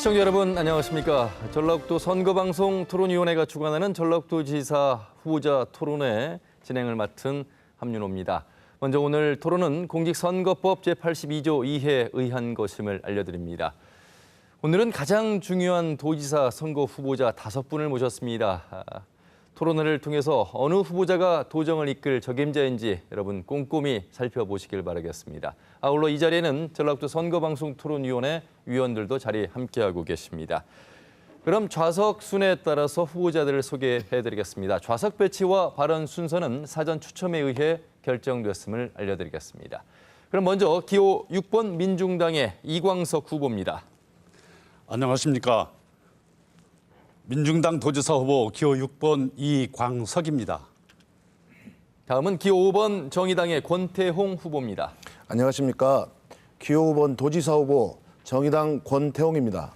시청자 여러분 안녕하십니까. 전라북도 선거방송 토론위원회가 주관하는 전라북도지사 후보자 토론회 진행을 맡은 함윤호입니다. 먼저 오늘 토론은 공직선거법 제82조 2회 의한 것임을 알려드립니다. 오늘은 가장 중요한 도지사 선거 후보자 5분을 모셨습니다. 토론회를 통해서 어느 후보자가 도정을 이끌 적임자인지 여러분 꼼꼼히 살펴보시길 바라겠습니다. 아울러 이 자리에는 전라북도 선거방송 토론위원회 위원들도 자리에 함께하고 계십니다. 그럼 좌석 순에 따라서 후보자들을 소개해드리겠습니다. 좌석 배치와 발언 순서는 사전 추첨에 의해 결정됐음을 알려드리겠습니다. 그럼 먼저 기호 6번 민중당의 이광석 후보입니다. 안녕하십니까. 민중당 도지사 후보 기호 6번 이광석입니다. 다음은 기호 5번 정의당의 권태홍 후보입니다. 안녕하십니까. 기호 5번 도지사 후보 정의당 권태홍입니다.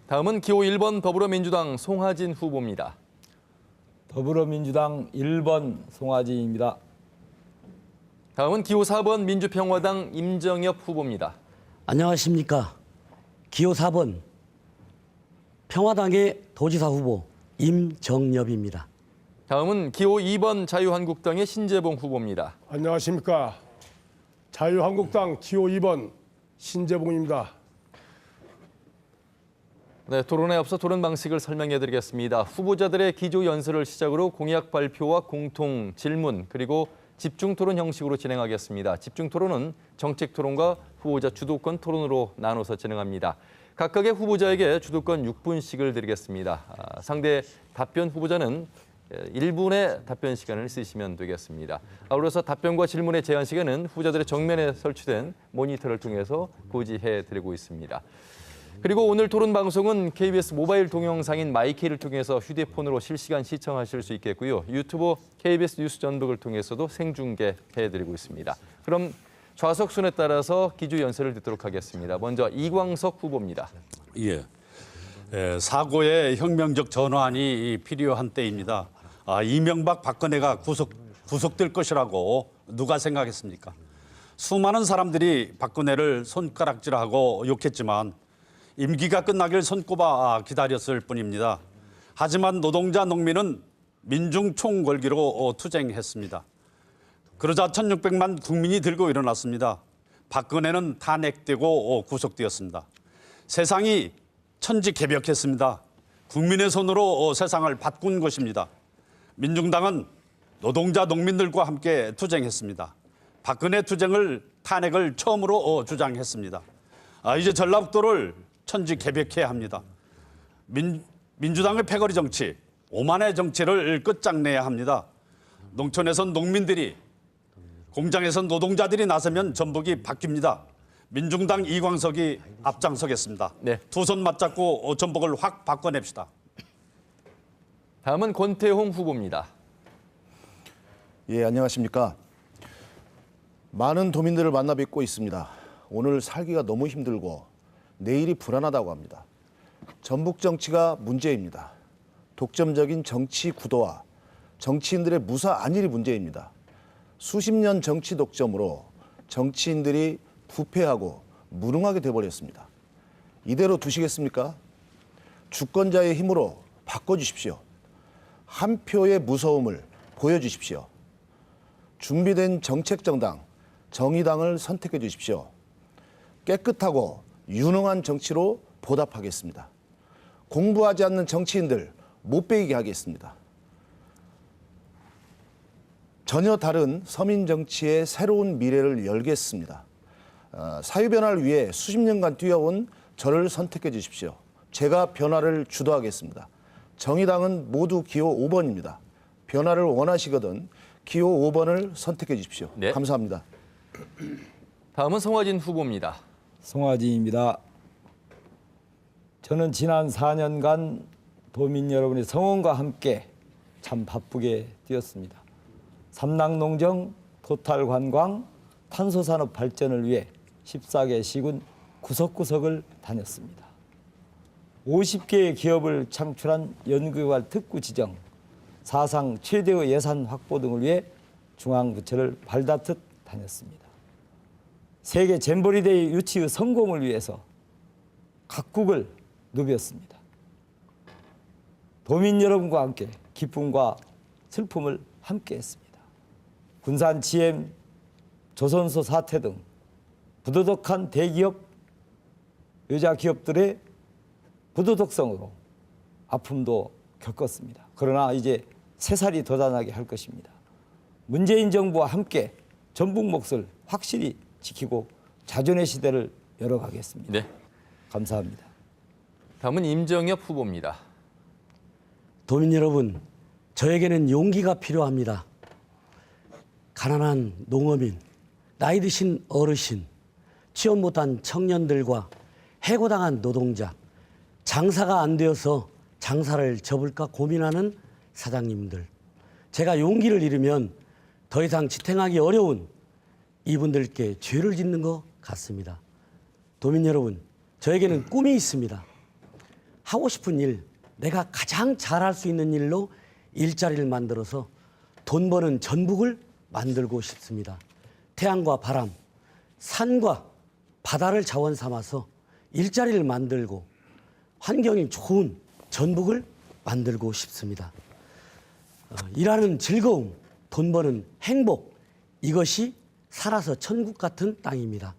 다음은 기호 1번 더불어민주당 송하진 후보입니다. 더불어민주당 1번 송하진입니다. 다음은 기호 4번 민주평화당 임정엽 후보입니다. 안녕하십니까. 기호 4번 평화당의 도지사 후보 임정엽입니다. 다음은 기호 2번 자유한국당의 신재봉 후보입니다. 안녕하십니까. 자유한국당 기호 2번 신재봉입니다. 네, 토론에 앞서 토론 방식을 설명해드리겠습니다. 후보자들의 기조 연설을 시작으로 공약 발표와 공통 질문 그리고 집중 토론 형식으로 진행하겠습니다. 집중 토론은 정책 토론과 후보자 주도권 토론으로 나눠서 진행합니다. 각각의 후보자에게 주도권 6분씩을 드리겠습니다. 상대 답변 후보자는 1분의 답변 시간을 쓰시면 되겠습니다. 아울러서 답변과 질문의 제한 시간은 후보자들의 정면에 설치된 모니터를 통해서 고지해드리고 있습니다. 그리고 오늘 토론 방송은 KBS 모바일 동영상인 마이케이를 통해서 휴대폰으로 실시간 시청하실 수 있겠고요. 유튜브 KBS 뉴스 전북을 통해서도 생중계해드리고 있습니다. 그럼 좌석 순에 따라서 기조 연설을 듣도록 하겠습니다. 먼저 이광석 후보입니다. 사고의 혁명적 전환이 필요한 때입니다. 이명박 박근혜가 구속될 것이라고 누가 생각했습니까? 수많은 사람들이 박근혜를 손가락질하고 욕했지만 임기가 끝나길 손꼽아 기다렸을 뿐입니다. 하지만 노동자 농민은 민중 총궐기로 투쟁했습니다. 그러자 1600만 국민이 들고 일어났습니다. 박근혜는 탄핵되고 구속되었습니다. 세상이 천지개벽했습니다. 국민의 손으로 세상을 바꾼 것입니다. 민중당은 노동자 농민들과 함께 투쟁했습니다. 박근혜 투쟁을 탄핵을 처음으로 주장했습니다. 이제 전라북도를 천지개벽해야 합니다. 민주당의 패거리 정치, 오만의 정치를 끝장내야 합니다. 농촌에선 농민들이, 공장에선 노동자들이 나서면 전북이 바뀝니다. 민중당 이광석이 앞장서겠습니다. 네. 두 손 맞잡고 전북을 확 바꿔냅시다. 다음은 권태홍 후보입니다. 예, 안녕하십니까. 많은 도민들을 만나 뵙고 있습니다. 오늘 살기가 너무 힘들고 내일이 불안하다고 합니다. 전북 정치가 문제입니다. 독점적인 정치 구도와 정치인들의 무사 안일이 문제입니다. 수십 년 정치 독점으로 정치인들이 부패하고 무능하게 돼버렸습니다. 이대로 두시겠습니까? 주권자의 힘으로 바꿔주십시오. 한 표의 무서움을 보여주십시오. 준비된 정책정당, 정의당을 선택해 주십시오. 깨끗하고 유능한 정치로 보답하겠습니다. 공부하지 않는 정치인들 못 배이게 하겠습니다. 전혀 다른 서민 정치의 새로운 미래를 열겠습니다. 사회 변화를 위해 수십 년간 뛰어온 저를 선택해 주십시오. 제가 변화를 주도하겠습니다. 정의당은 모두 기호 5번입니다. 변화를 원하시거든 기호 5번을 선택해 주십시오. 네. 감사합니다. 다음은 송하진 후보입니다. 송하진입니다. 저는 지난 4년간 도민 여러분의 성원과 함께 참 바쁘게 뛰었습니다. 삼락농정, 토탈관광, 탄소산업 발전을 위해 14개 시군 구석구석을 다녔습니다. 50개의 기업을 창출한 연구개발 특구 지정, 사상 최대의 예산 확보 등을 위해 중앙부처를 발다뜻 다녔습니다. 세계 잼버리 대회 유치의 성공을 위해서 각국을 누볐습니다. 도민 여러분과 함께 기쁨과 슬픔을 함께했습니다. 군산 GM, 조선소 사태 등 부도덕한 대기업, 여자 기업들의 부도덕성으로 아픔도 겪었습니다. 그러나 이제 새살이 돋아나게 할 것입니다. 문재인 정부와 함께 전북 몫을 확실히 지키고 자존의 시대를 열어가겠습니다. 네. 감사합니다. 다음은 임정엽 후보입니다. 도민 여러분, 저에게는 용기가 필요합니다. 가난한 농어민, 나이 드신 어르신, 취업 못한 청년들과 해고당한 노동자, 장사가 안 되어서 장사를 접을까 고민하는 사장님들. 제가 용기를 잃으면 더 이상 지탱하기 어려운 이분들께 죄를 짓는 것 같습니다. 도민 여러분, 저에게는 꿈이 있습니다. 하고 싶은 일, 내가 가장 잘할 수 있는 일로 일자리를 만들어서 돈 버는 전북을 만들고 싶습니다. 태양과 바람, 산과 바다를 자원 삼아서 일자리를 만들고 환경이 좋은 전북을 만들고 싶습니다. 일하는 즐거움, 돈 버는 행복, 이것이 살아서 천국 같은 땅입니다.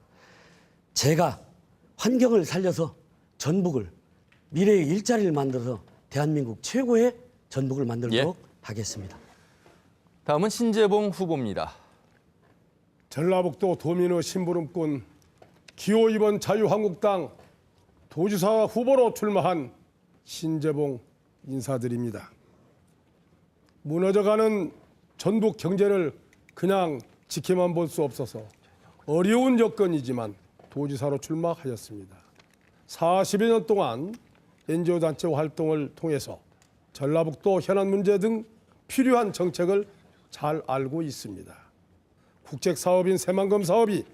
제가 환경을 살려서 전북을, 미래의 일자리를 만들어서 대한민국 최고의 전북을 만들도록 하겠습니다. 다음은 신재봉 후보입니다. 전라북도 도민의 심부름꾼 기호 2번 자유한국당 도지사 후보로 출마한 신재봉 인사드립니다. 무너져가는 전북 경제를 그냥 지켜만 볼 수 없어서 어려운 여건이지만 도지사로 출마하였습니다. 40여 년 동안 NGO 단체 활동을 통해서 전라북도 현안 문제 등 필요한 정책을 잘 알고 있습니다. 국책 사업인 새만금 사업이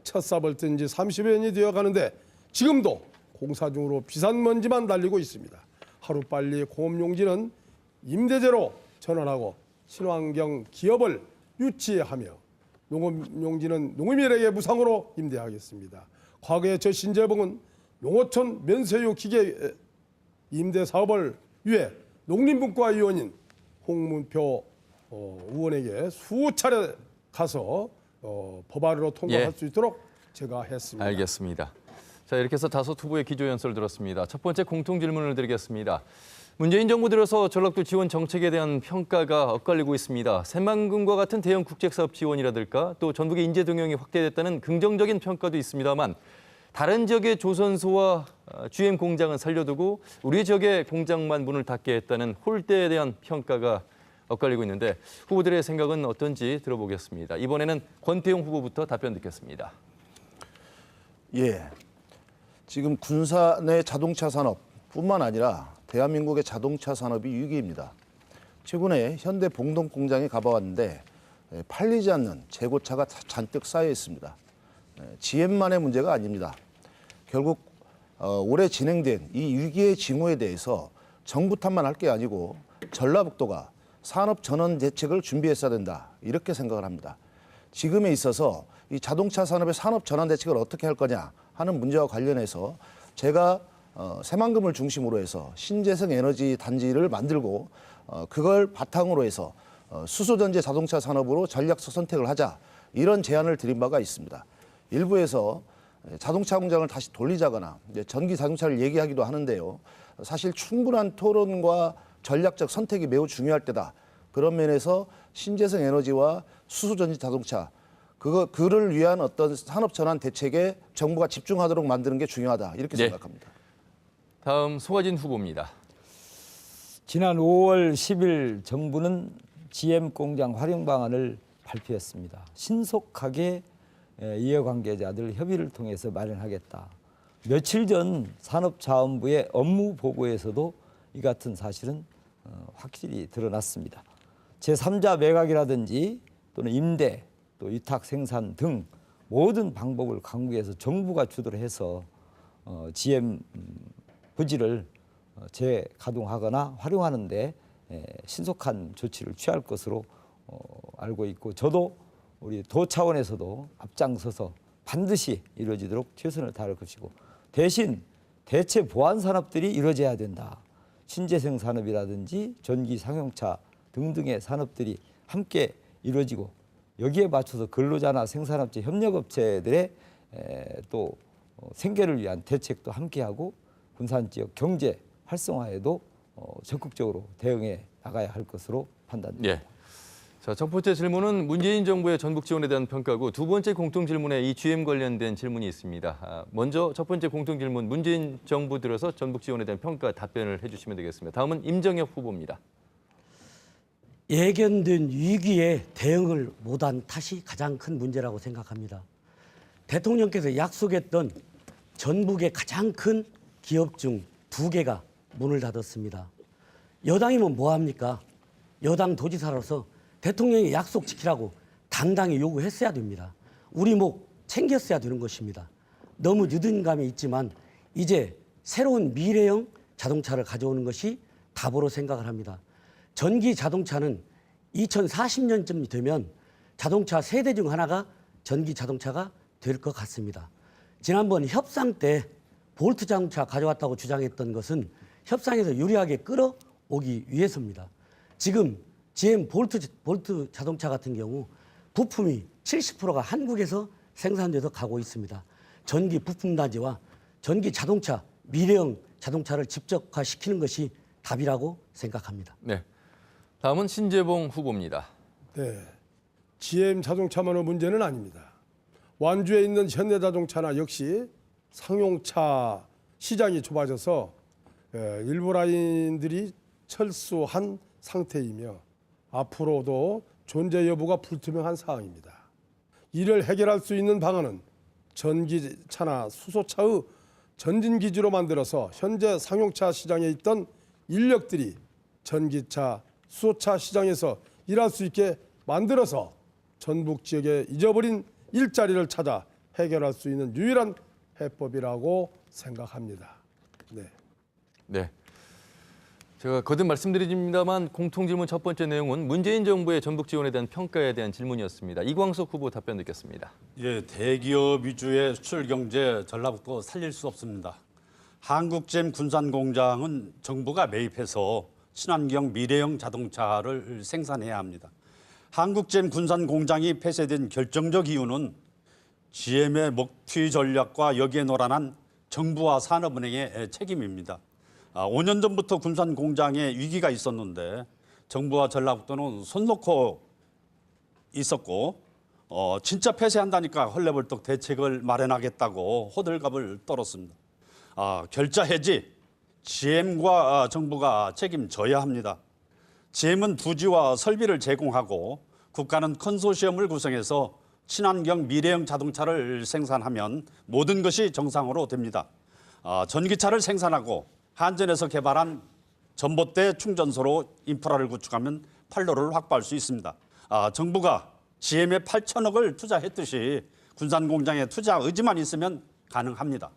첫 삽을 뜬 지 30여 년이 되어 가는데 지금도 공사 중으로 비산먼지만 달리고 있습니다. 하루빨리 공업용지는 임대제로 전환하고 친환경 기업을 유치하며 농업용지는 농민에게 무상으로 임대하겠습니다. 과거에 저 신재봉은 농어촌 면세유 기계 임대 사업을 위해 농림분과위원인 홍문표 의원에게 수차례 가서 법안으로 통과할 수 있도록 제가 했습니다. 알겠습니다. 자, 이렇게 해서 다섯 후보의 기조 연설을 들었습니다. 첫 번째 공통 질문을 드리겠습니다. 문재인 정부 들어서 전라도 지원 정책에 대한 평가가 엇갈리고 있습니다. 새만금과 같은 대형 국책사업 지원이라든가 또 전북의 인재 등용이 확대됐다는 긍정적인 평가도 있습니다만 다른 지역의 조선소와 GM 공장은 살려두고 우리 지역의 공장만 문을 닫게 했다는 홀대에 대한 평가가 엇갈리고 있는데 후보들의 생각은 어떤지 들어보겠습니다. 이번에는 권태용 후보부터 답변 듣겠습니다. 예, 지금 군산의 자동차 산업뿐만 아니라 대한민국의 자동차 산업이 위기입니다. 최근에 현대 봉동 공장에 가봐왔는데 팔리지 않는 재고차가 잔뜩 쌓여 있습니다. GM만의 문제가 아닙니다. 결국 올해 진행된 이 위기의 징후에 대해서 정부 탓만 할 게 아니고 전라북도가 산업 전환 대책을 준비했어야 된다 이렇게 생각을 합니다. 지금에 있어서 이 자동차 산업의 산업 전환 대책을 어떻게 할 거냐 하는 문제와 관련해서 제가 새만금을 중심으로 해서 신재생 에너지 단지를 만들고 그걸 바탕으로 해서 수소전지 자동차 산업으로 전략적 선택을 하자 이런 제안을 드린 바가 있습니다. 일부에서 자동차 공장을 다시 돌리자거나 전기 자동차를 얘기하기도 하는데요. 사실 충분한 토론과 전략적 선택이 매우 중요할 때다. 그런 면에서 신재생 에너지와 수소전지 자동차 그를 위한 어떤 산업 전환 대책에 정부가 집중하도록 만드는 게 중요하다. 이렇게 생각합니다. 다음 소가진 후보입니다. 지난 5월 10일 정부는 GM 공장 활용 방안을 발표했습니다. 신속하게 이해관계자들 협의를 통해서 마련하겠다. 며칠 전 산업자원부의 업무 보고에서도 이 같은 사실은 확실히 드러났습니다. 제3자 매각이라든지 또는 임대, 또 위탁 생산 등 모든 방법을 강구해서 정부가 주도를 해서 GM 부지를 재가동하거나 활용하는 데 신속한 조치를 취할 것으로 알고 있고 저도 우리 도 차원에서도 앞장서서 반드시 이루어지도록 최선을 다할 것이고 대신 대체 보완 산업들이 이루어져야 된다. 신재생 산업이라든지 전기 상용차 등등의 산업들이 함께 이루어지고 여기에 맞춰서 근로자나 생산업체, 협력업체들의 또 생계를 위한 대책도 함께하고 군산 지역 경제 활성화에도 적극적으로 대응해 나가야 할 것으로 판단됩니다. 예. 자, 첫 번째 질문은 문재인 정부의 전북 지원에 대한 평가고 두 번째 공통 질문에 이 GM 관련된 질문이 있습니다. 먼저 첫 번째 공통 질문, 문재인 정부 들어서 전북 지원에 대한 평가 답변을 해주시면 되겠습니다. 다음은 임정혁 후보입니다. 예견된 위기에 대응을 못한 탓이 가장 큰 문제라고 생각합니다. 대통령께서 약속했던 전북의 가장 큰 기업 중 2개가 문을 닫았습니다. 여당이면 뭐합니까? 여당 도지사로서 대통령의 약속 지키라고 당당히 요구했어야 됩니다. 우리 목 챙겼어야 되는 것입니다. 너무 늦은 감이 있지만 이제 새로운 미래형 자동차를 가져오는 것이 답으로 생각을 합니다. 전기 자동차는 2040년쯤 되면 자동차 세대 중 하나가 전기 자동차가 될 것 같습니다. 지난번 협상 때 볼트 자동차 가져왔다고 주장했던 것은 협상에서 유리하게 끌어오기 위해서입니다. 지금 GM 볼트 자동차 같은 경우 부품이 70%가 한국에서 생산돼서 가고 있습니다. 전기 부품 단지와 전기 자동차, 미래형 자동차를 집적화시키는 것이 답이라고 생각합니다. 네. 다음은 신재봉 후보입니다. 네, GM 자동차만의 문제는 아닙니다. 완주에 있는 현대자동차나 역시 상용차 시장이 좁아져서 일부 라인들이 철수한 상태이며 앞으로도 존재 여부가 불투명한 사항입니다. 이를 해결할 수 있는 방안은 전기차나 수소차의 전진기지로 만들어서 현재 상용차 시장에 있던 인력들이 전기차, 수소차 시장에서 일할 수 있게 만들어서 전북 지역의 잊어버린 일자리를 찾아 해결할 수 있는 유일한 해법이라고 생각합니다. 네. 네. 제가 거듭 말씀드립니다만 공통 질문 첫 번째 내용은 문재인 정부의 전북 지원에 대한 평가에 대한 질문이었습니다. 이광석 후보 답변 듣겠습니다. 예, 대기업 위주의 수출 경제 전라북도 살릴 수 없습니다. 한국잼 군산 공장은 정부가 매입해서 친환경 미래형 자동차를 생산해야 합니다. 한국잼 군산 공장이 폐쇄된 결정적 이유는 GM의 먹튀 전략과 여기에 노란한 정부와 산업은행의 책임입니다. 5년 전부터 군산 공장에 위기가 있었는데 정부와 전라북도는 손 놓고 있었고 진짜 폐쇄한다니까 헐레벌떡 대책을 마련하겠다고 호들갑을 떨었습니다. 결자 해지 GM과 정부가 책임져야 합니다. GM은 부지와 설비를 제공하고 국가는 컨소시엄을 구성해서 친환경 미래형 자동차를 생산하면 모든 것이 정상으로 됩니다. 전기차를 생산하고 한전에서 개발한 전봇대 충전소로 인프라를 구축하면 판로를 확보할 수 있습니다. 정부가 GM에 8천억을 투자했듯이 군산 공장에 투자 의지만 있으면 가능합니다.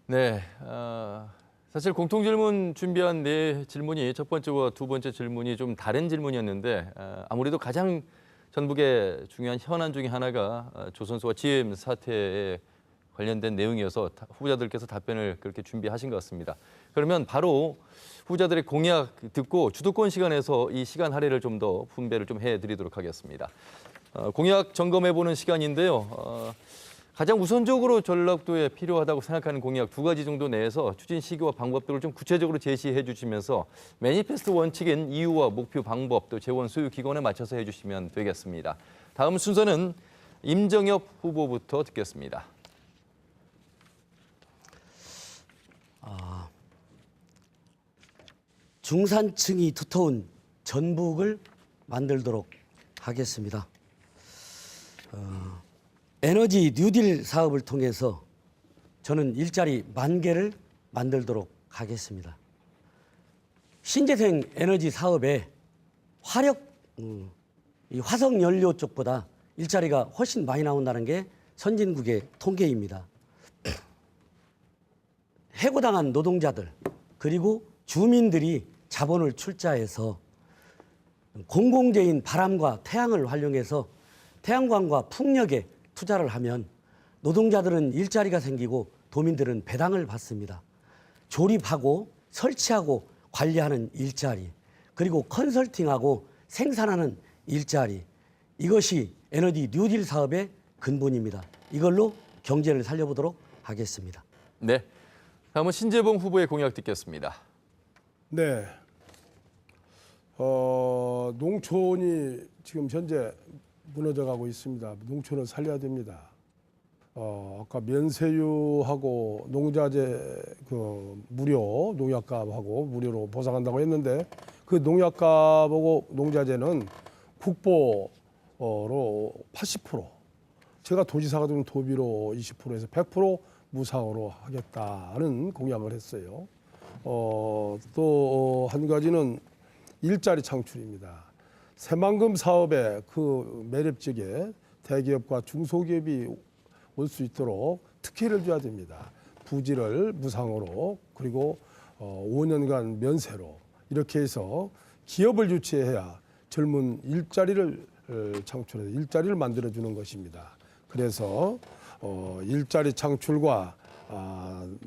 네, 사실 공통 질문 준비한 네 질문이 첫 번째와 두 번째 질문이 좀 다른 질문이었는데 아무래도 가장 전북의 중요한 현안 중에 하나가 조선소와 GM 사태에 관련된 내용이어서 후보자들께서 답변을 그렇게 준비하신 것 같습니다. 그러면 바로 후보자들의 공약 듣고 주도권 시간에서 이 시간 할애를 좀 더 분배를 좀 해드리도록 하겠습니다. 공약 점검해보는 시간인데요. 가장 우선적으로 전라북도에 필요하다고 생각하는 공약 2가지 정도 내에서 추진 시기와 방법 등을 좀 구체적으로 제시해 주시면서 매니페스토 원칙인 이유와 목표, 방법, 또 재원 소유 기관에 맞춰서 해주시면 되겠습니다. 다음 순서는 임정혁 후보부터 듣겠습니다. 중산층이 두터운 전북을 만들도록 하겠습니다. 에너지 뉴딜 사업을 통해서 저는 일자리 10,000개를 만들도록 하겠습니다. 신재생 에너지 사업에 이 화석 연료 쪽보다 일자리가 훨씬 많이 나온다는 게 선진국의 통계입니다. 해고당한 노동자들 그리고 주민들이 자본을 출자해서 공공재인 바람과 태양을 활용해서 태양광과 풍력에 투자를 하면 노동자들은 일자리가 생기고 도민들은 배당을 받습니다. 조립하고 설치하고 관리하는 일자리, 그리고 컨설팅하고 생산하는 일자리, 이것이 에너지 뉴딜 사업의 근본입니다. 이걸로 경제를 살려보도록 하겠습니다. 네. 다음은 신재봉 후보의 공약 듣겠습니다. 네. 농촌이 지금 현재 무너져가고 있습니다. 농촌을 살려야 됩니다. 아까 면세유하고 농자재 그 무료 농약값하고 무료로 보상한다고 했는데 그 농약값하고 농자재는 국보로 80%, 제가 도지사가 되면 도비로 20%에서 100% 무상으로 하겠다는 공약을 했어요. 또 한 가지는 일자리 창출입니다. 새만금 사업의 그 매립지에 대기업과 중소기업이 올 수 있도록 특혜를 줘야 됩니다. 부지를 무상으로 그리고 5년간 면세로 이렇게 해서 기업을 유치해야 젊은 일자리를 창출해서 일자리를 만들어주는 것입니다. 그래서 일자리 창출과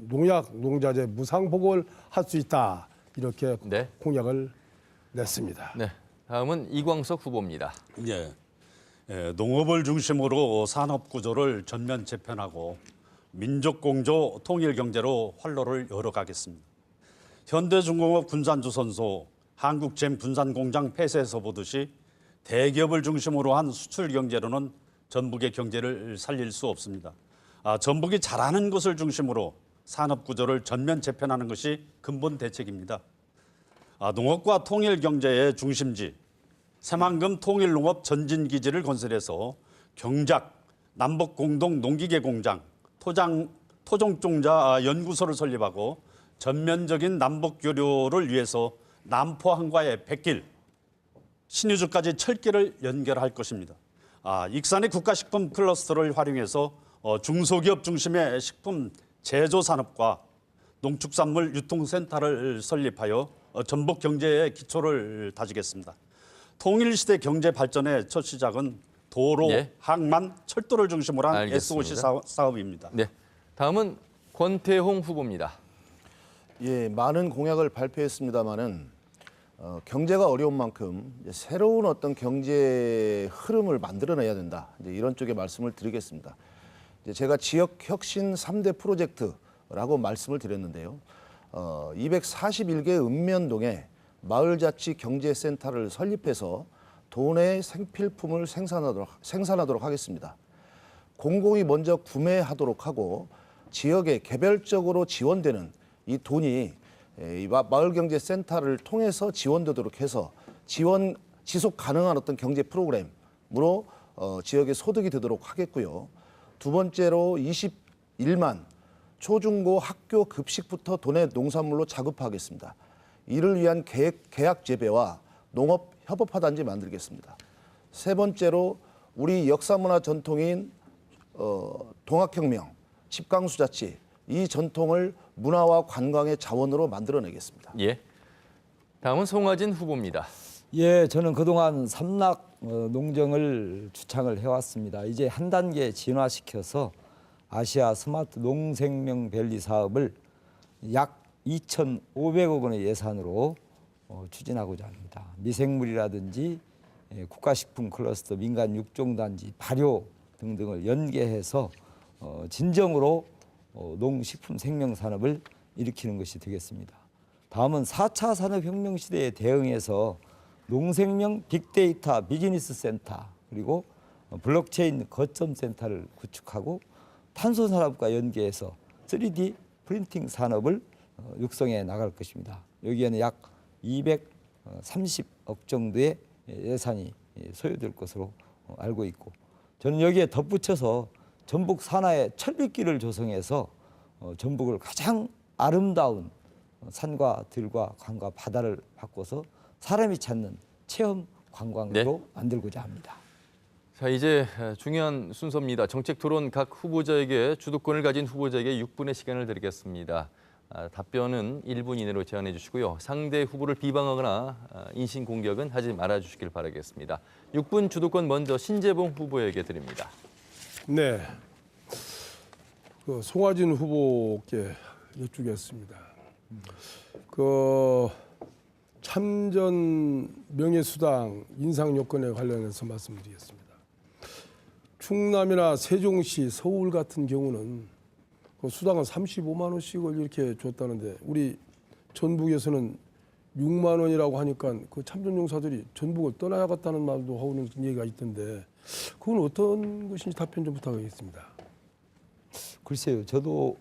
농약, 농자재 무상 보급을 할 수 있다 이렇게 네. 공약을 냈습니다. 네. 다음은 이광석 후보입니다. 예. 농업을 중심으로 산업 구조를 전면 재편하고 민족 공조 통일 경제로 활로를 열어가겠습니다. 현대중공업 군산주선소, 한국잼 군산공장 폐쇄에서 보듯이 대기업을 중심으로 한 수출 경제로는 전북의 경제를 살릴 수 없습니다. 전북이 잘하는 것을 중심으로 산업 구조를 전면 재편하는 것이 근본 대책입니다. 농업과 통일 경제의 중심지 새만금 통일농업 전진기지를 건설해서 경작, 남북공동 농기계 공장, 토종종자 연구소를 설립하고 전면적인 남북교류를 위해서 남포 한과의 백길, 신의주까지 철길을 연결할 것입니다. 익산의 국가식품 클러스터를 활용해서 중소기업 중심의 식품 제조 산업과 농축산물 유통센터를 설립하여 전북 경제의 기초를 다지겠습니다. 통일시대 경제 발전의 첫 시작은 도로, 예. 항만, 철도를 중심으로 한 알겠습니다. SOC 사업입니다. 네. 다음은 권태홍 후보입니다. 예, 많은 공약을 발표했습니다마는 경제가 어려운 만큼 이제 새로운 어떤 경제 흐름을 만들어내야 된다. 이제 이런 쪽의 말씀을 드리겠습니다. 이제 제가 지역 혁신 3대 프로젝트라고 말씀을 드렸는데요. 241개 읍면동에 마을자치 경제센터를 설립해서 도내 생필품을 생산하도록 하겠습니다. 공공이 먼저 구매하도록 하고 지역에 개별적으로 지원되는 이 돈이 이 마을경제센터를 통해서 지원되도록 해서 지속 가능한 어떤 경제 프로그램으로 지역의 소득이 되도록 하겠고요. 두 번째로 21만 초중고 학교 급식부터 도내 농산물로 자급하겠습니다. 이를 위한 계약 재배와 농업 협업화단지 만들겠습니다. 세 번째로 우리 역사문화 전통인 동학혁명, 집강수자치 이 전통을 문화와 관광의 자원으로 만들어내겠습니다. 예. 다음은 송하진 후보입니다. 예, 저는 그동안 삼락 농정을 주창을 해왔습니다. 이제 한 단계 진화시켜서 아시아 스마트 농생명 밸리 사업을 약 2,500억 원의 예산으로 추진하고자 합니다. 미생물이라든지 국가식품 클러스터, 민간 육종단지, 발효 등등을 연계해서 진정으로 농식품 생명 산업을 일으키는 것이 되겠습니다. 다음은 4차 산업혁명 시대에 대응해서 농생명 빅데이터 비즈니스 센터 그리고 블록체인 거점 센터를 구축하고 탄소 산업과 연계해서 3D 프린팅 산업을 육성해 나갈 것입니다. 여기에는 약 230억 정도의 예산이 소요될 것으로 알고 있고 저는 여기에 덧붙여서 전북 산하의 철빗길을 조성해서 전북을 가장 아름다운 산과 들과 강과 바다를 바꿔서 사람이 찾는 체험 관광지로 만들고자 합니다. 자, 이제 중요한 순서입니다. 정책 토론 각 후보자에게 주도권을 가진 후보자에게 6분의 시간을 드리겠습니다. 답변은 1분 이내로 제한해 주시고요. 상대 후보를 비방하거나 인신공격은 하지 말아 주시길 바라겠습니다. 6분 주도권 먼저 신재봉 후보에게 드립니다. 네. 그 송하진 후보께 여쭈겠습니다. 그 참전 명예수당 인상 요건에 관련해서 말씀드리겠습니다. 충남이나 세종시, 서울 같은 경우는 그 수당은 35만 원씩을 이렇게 줬다는데 우리 전북에서는 6만 원이라고 하니까 그 참전용사들이 전북을 떠나야겠다는 말도 하는 얘기가 있던데 그건 어떤 것인지 답변 좀 부탁하겠습니다. 글쎄요, 저도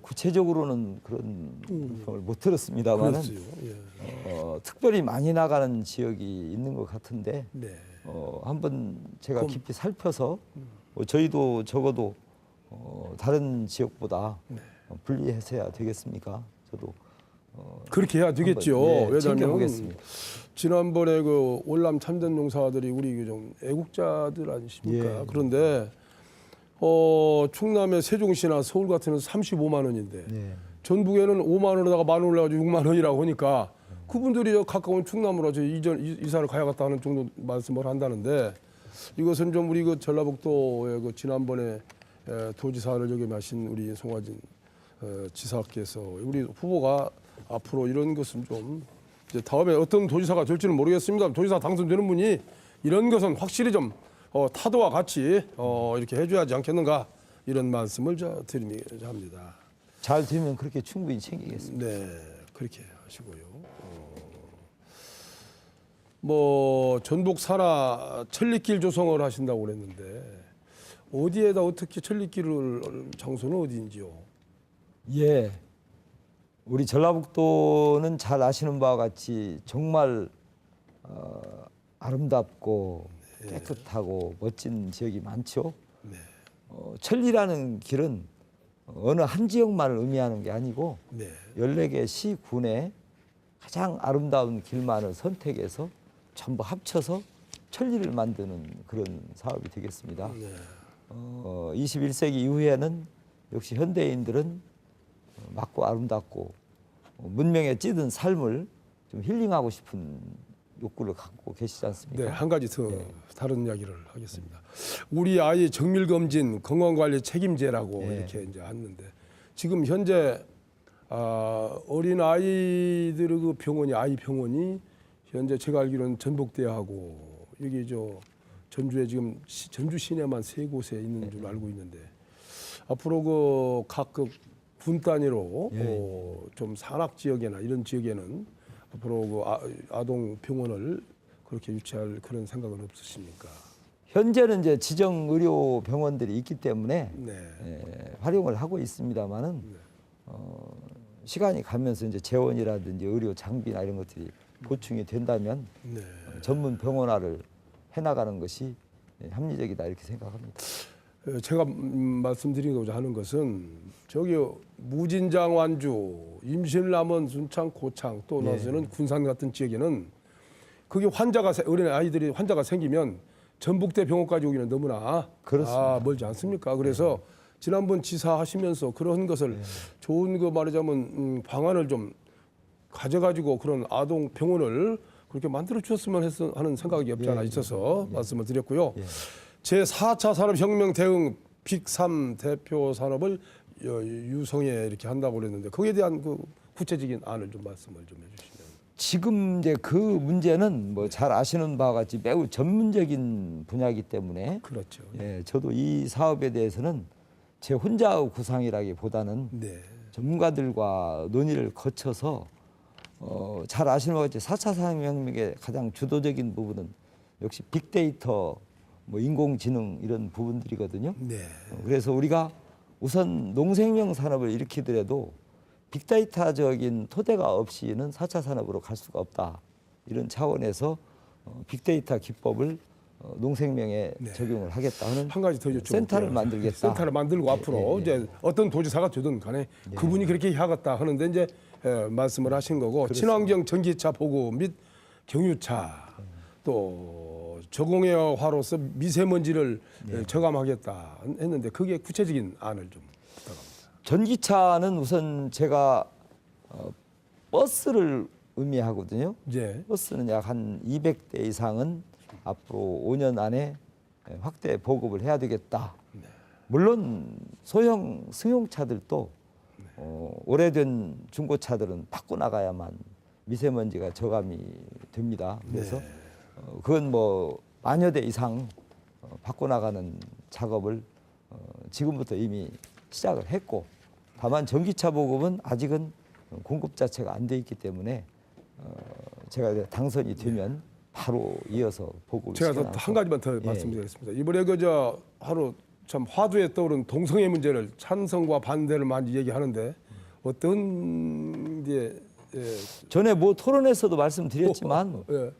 구체적으로는 그런 걸 못 들었습니다만은 그렇지요. 예. 특별히 많이 나가는 지역이 있는 것 같은데 네. 한번 제가 깊이 살펴서 저희도 적어도 다른 지역보다 분리해서야 되겠습니까? 저도 그렇게 해야 되겠죠. 한번, 왜냐하면 챙겨보겠습니다. 지난번에 그 월남 참전용사들이 우리 그 좀 애국자들 아니십니까? 예. 그런데 충남의 세종시나 서울 같은 데는 35만 원인데 네. 전북에는 5만 원에다가 만 원을 내가지고 6만 원이라고 하니까 그분들이 가까운 충남으로 저 이사를 가야겠다 하는 정도 말씀을 한다는데 이것은 좀 우리 그 전라북도의 그 지난번에 도지사를 역임하신 우리 송하진 지사께서 우리 후보가 앞으로 이런 것은 좀 이제 다음에 어떤 도지사가 될지는 모르겠습니다. 도지사 당선되는 분이 이런 것은 확실히 좀 타도와 같이 이렇게 해줘야 하지 않겠는가 이런 말씀을 드리고자 합니다. 잘 되면 그렇게 충분히 챙기겠습니다. 네, 그렇게 하시고요. 뭐 전북 산하 천리길 조성을 하신다고 그랬는데 어디에다 어떻게 천리길을 장소는 어디인지요? 예, 우리 전라북도는 잘 아시는 바와 같이 정말 아름답고 깨끗하고 멋진 지역이 많죠. 네. 천리라는 길은 어느 한 지역만을 의미하는 게 아니고 네. 14개 시군의 가장 아름다운 길만을 선택해서 전부 합쳐서 천리를 만드는 그런 사업이 되겠습니다. 네. 21세기 이후에는 역시 현대인들은 맑고 아름답고 문명에 찌든 삶을 좀 힐링하고 싶은 욕구를 갖고 계시지 않습니까? 네, 한 가지 더 다른 이야기를 하겠습니다. 우리 아이 정밀 검진, 건강관리 책임제라고 이렇게 이제 했는데 지금 현재 어린 아이들의 그 병원이 아이 병원이 현재 제가 알기로는 전북대하고 여기 전주에 지금 전주 시내만 3곳에 있는 줄 알고 있는데 앞으로 그 각 군 단위로 좀 산악 지역이나 이런 지역에는 앞으로 그 아동 병원을 그렇게 유치할 그런 생각은 없으십니까? 현재는 이제 지정 의료 병원들이 있기 때문에 네. 활용을 하고 있습니다만은 시간이 가면서 이제 재원이라든지 의료 장비나 이런 것들이 보충이 된다면 네. 전문 병원화를 해나가는 것이 합리적이다 이렇게 생각합니다. 제가 말씀드리고자 하는 것은 저기 무진장, 완주, 임실남원, 순창, 고창 또 나서는 군산 같은 지역에는 그게 어린 아이들이 환자가 생기면 전북대 병원까지 오기는 너무나 멀지 않습니까? 그래서 지난번 지사 하시면서 그런 것을 좋은 거 말하자면 방안을 좀 가져가지고 그런 아동 병원을 그렇게 만들어 주셨으면 하는 생각이 없지 않아 있어서 말씀을 드렸고요. 제4차 산업혁명 대응 빅3 대표 산업을 유성에 이렇게 한다고 그랬는데 거기에 대한 그 구체적인 안을 좀 말씀을 좀 해주시면. 지금 이제 그 문제는 뭐 잘 아시는 바와 같이 매우 전문적인 분야이기 때문에 그렇죠. 예, 저도 이 사업에 대해서는 제 혼자의 구상이라기보다는 네. 전문가들과 논의를 거쳐서 잘 아시는 것 같이 4차 산업혁명의 가장 주도적인 부분은 역시 빅데이터, 뭐 인공지능 이런 부분들이거든요. 네. 그래서 우리가 우선 농생명 산업을 일으키더라도 빅데이터적인 토대가 없이는 4차 산업으로 갈 수가 없다. 이런 차원에서 빅데이터 기법을 농생명에 적용을 하겠다 하는 한 가지 더 여쭤볼게요. 센터를 만들겠다. 센터를 만들고 앞으로 이제 어떤 도지사가 되든 간에 그분이 그렇게 하겠다 하는데 이제 말씀을 하신 거고 친환경 전기차 보급 및 경유차 또 저공해화로서 미세먼지를 저감하겠다 했는데 그게 구체적인 안을 좀 부탁합니다. 전기차는 우선 제가 버스를 의미하거든요. 네. 버스는 약 한 200대 이상은 앞으로 5년 안에 확대 보급을 해야 되겠다. 물론 소형 승용차들도 오래된 중고차들은 바꿔 나가야만 미세먼지가 저감이 됩니다. 그래서 그건 뭐 만여 대 이상 바꿔 나가는 작업을 지금부터 이미 시작을 했고, 다만 전기차 보급은 아직은 공급 자체가 안 돼 있기 때문에 제가 당선이 되면 바로 이어서 보급을 제가 시켜놔서 한 가지만 더 말씀드리겠습니다. 이번에 그저 하루 참 화두에 떠오른 동성애 문제를 찬성과 반대를 많이 얘기하는데 어떤 이제 전에 뭐 토론에서도 말씀드렸지만 예.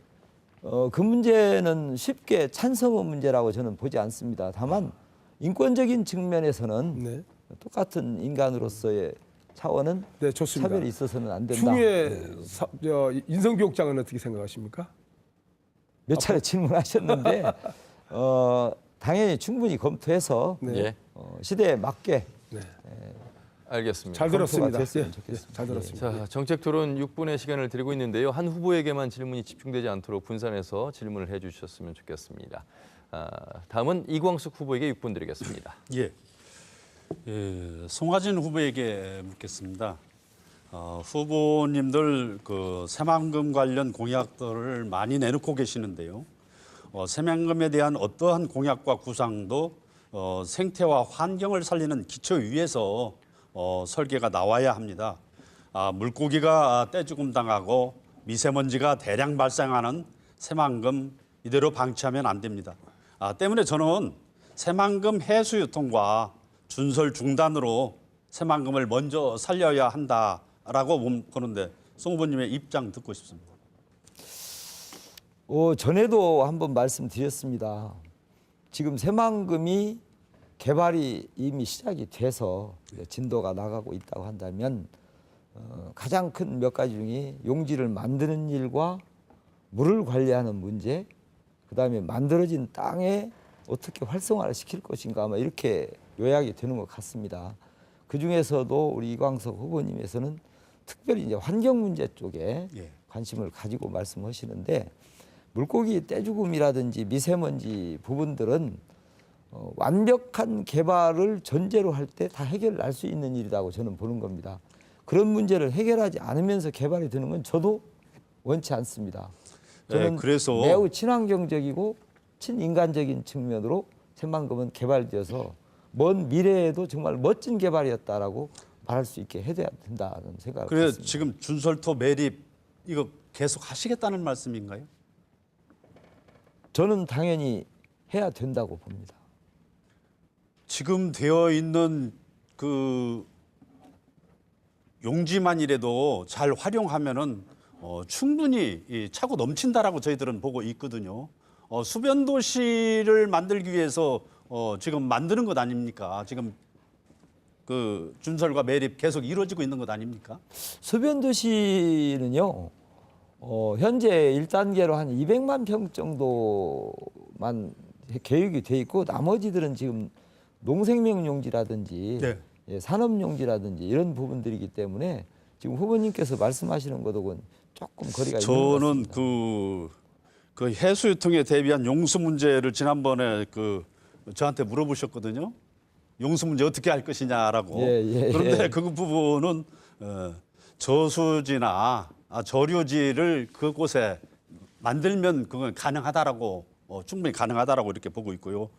그 문제는 쉽게 찬성의 문제라고 저는 보지 않습니다. 다만 인권적인 측면에서는 네. 똑같은 인간으로서의 차원은 네, 좋습니다. 차별이 있어서는 안 된다. 추미애 인성교육장은 어떻게 생각하십니까? 몇 차례 질문하셨는데 당연히 충분히 검토해서 네. 예, 시대에 맞게 알겠습니다. 잘 들었습니다. 됐으면 예, 좋겠습니다. 잘 들었습니다. 자, 정책 토론 6분의 시간을 드리고 있는데요. 한 후보에게만 질문이 집중되지 않도록 분산해서 질문을 해주셨으면 좋겠습니다. 다음은 이광숙 후보에게 6분 드리겠습니다. 예. 송하진 후보에게 묻겠습니다. 후보님들 그 새만금 관련 공약들을 많이 내놓고 계시는데요. 새만금에 대한 어떠한 공약과 구상도 생태와 환경을 살리는 기초 위에서 설계가 나와야 합니다. 물고기가 떼죽음 당하고 미세먼지가 대량 발생하는 새만금 이대로 방치하면 안 됩니다. 때문에 저는 새만금 해수 유통과 준설 중단으로 새만금을 먼저 살려야 한다라고 보는데 송 후보님의 입장 듣고 싶습니다. 전에도 한번 말씀드렸습니다. 지금 새만금이 개발이 이미 시작이 돼서 진도가 나가고 있다고 한다면 가장 큰 몇 가지 중에 용지를 만드는 일과 물을 관리하는 문제, 그다음에 만들어진 땅에 어떻게 활성화를 시킬 것인가 아마 이렇게 요약이 되는 것 같습니다. 그 중에서도 우리 이광석 후보님께서는 특별히 이제 환경 문제 쪽에 관심을 가지고 말씀하시는데, 물고기 떼죽음이라든지 미세먼지 부분들은 완벽한 개발을 전제로 할 때 다 해결할 수 있는 일이라고 저는 보는 겁니다. 그런 문제를 해결하지 않으면서 개발이 되는 건 저도 원치 않습니다. 저는 그래서 매우 친환경적이고 친인간적인 측면으로 새만금은 개발되어서 먼 미래에도 정말 멋진 개발이었다라고 말할 수 있게 해야 된다는 생각을 그래서 갖습니다. 지금 준설토 매립 이거 계속 하시겠다는 말씀인가요? 저는 당연히 해야 된다고 봅니다. 지금 되어 있는 그 용지만이라도 잘 활용하면은 충분히 차고 넘친다라고 저희들은 보고 있거든요. 수변 도시를 만들기 위해서 지금 만드는 것 아닙니까? 지금 그 준설과 매립 계속 이루어지고 있는 것 아닙니까? 소변도시는요, 현재 1단계로 한 200만 평 정도만 계획이 돼 있고 나머지들은 지금 농생명용지라든지 네. 산업용지라든지 이런 부분들이기 때문에 지금 후보님께서 말씀하시는 것하고는 조금 거리가 있는 것 저는 같습니다. 그 해수 유통에 대비한 용수 문제를 지난번에 그 저한테 물어보셨거든요. 용수 문제 어떻게 할 것이냐라고. 그런데 그 부분은 저수지나 저류지를 그곳에 만들면 그건 가능하다라고 충분히 가능하다라고 이렇게 보고 있고요.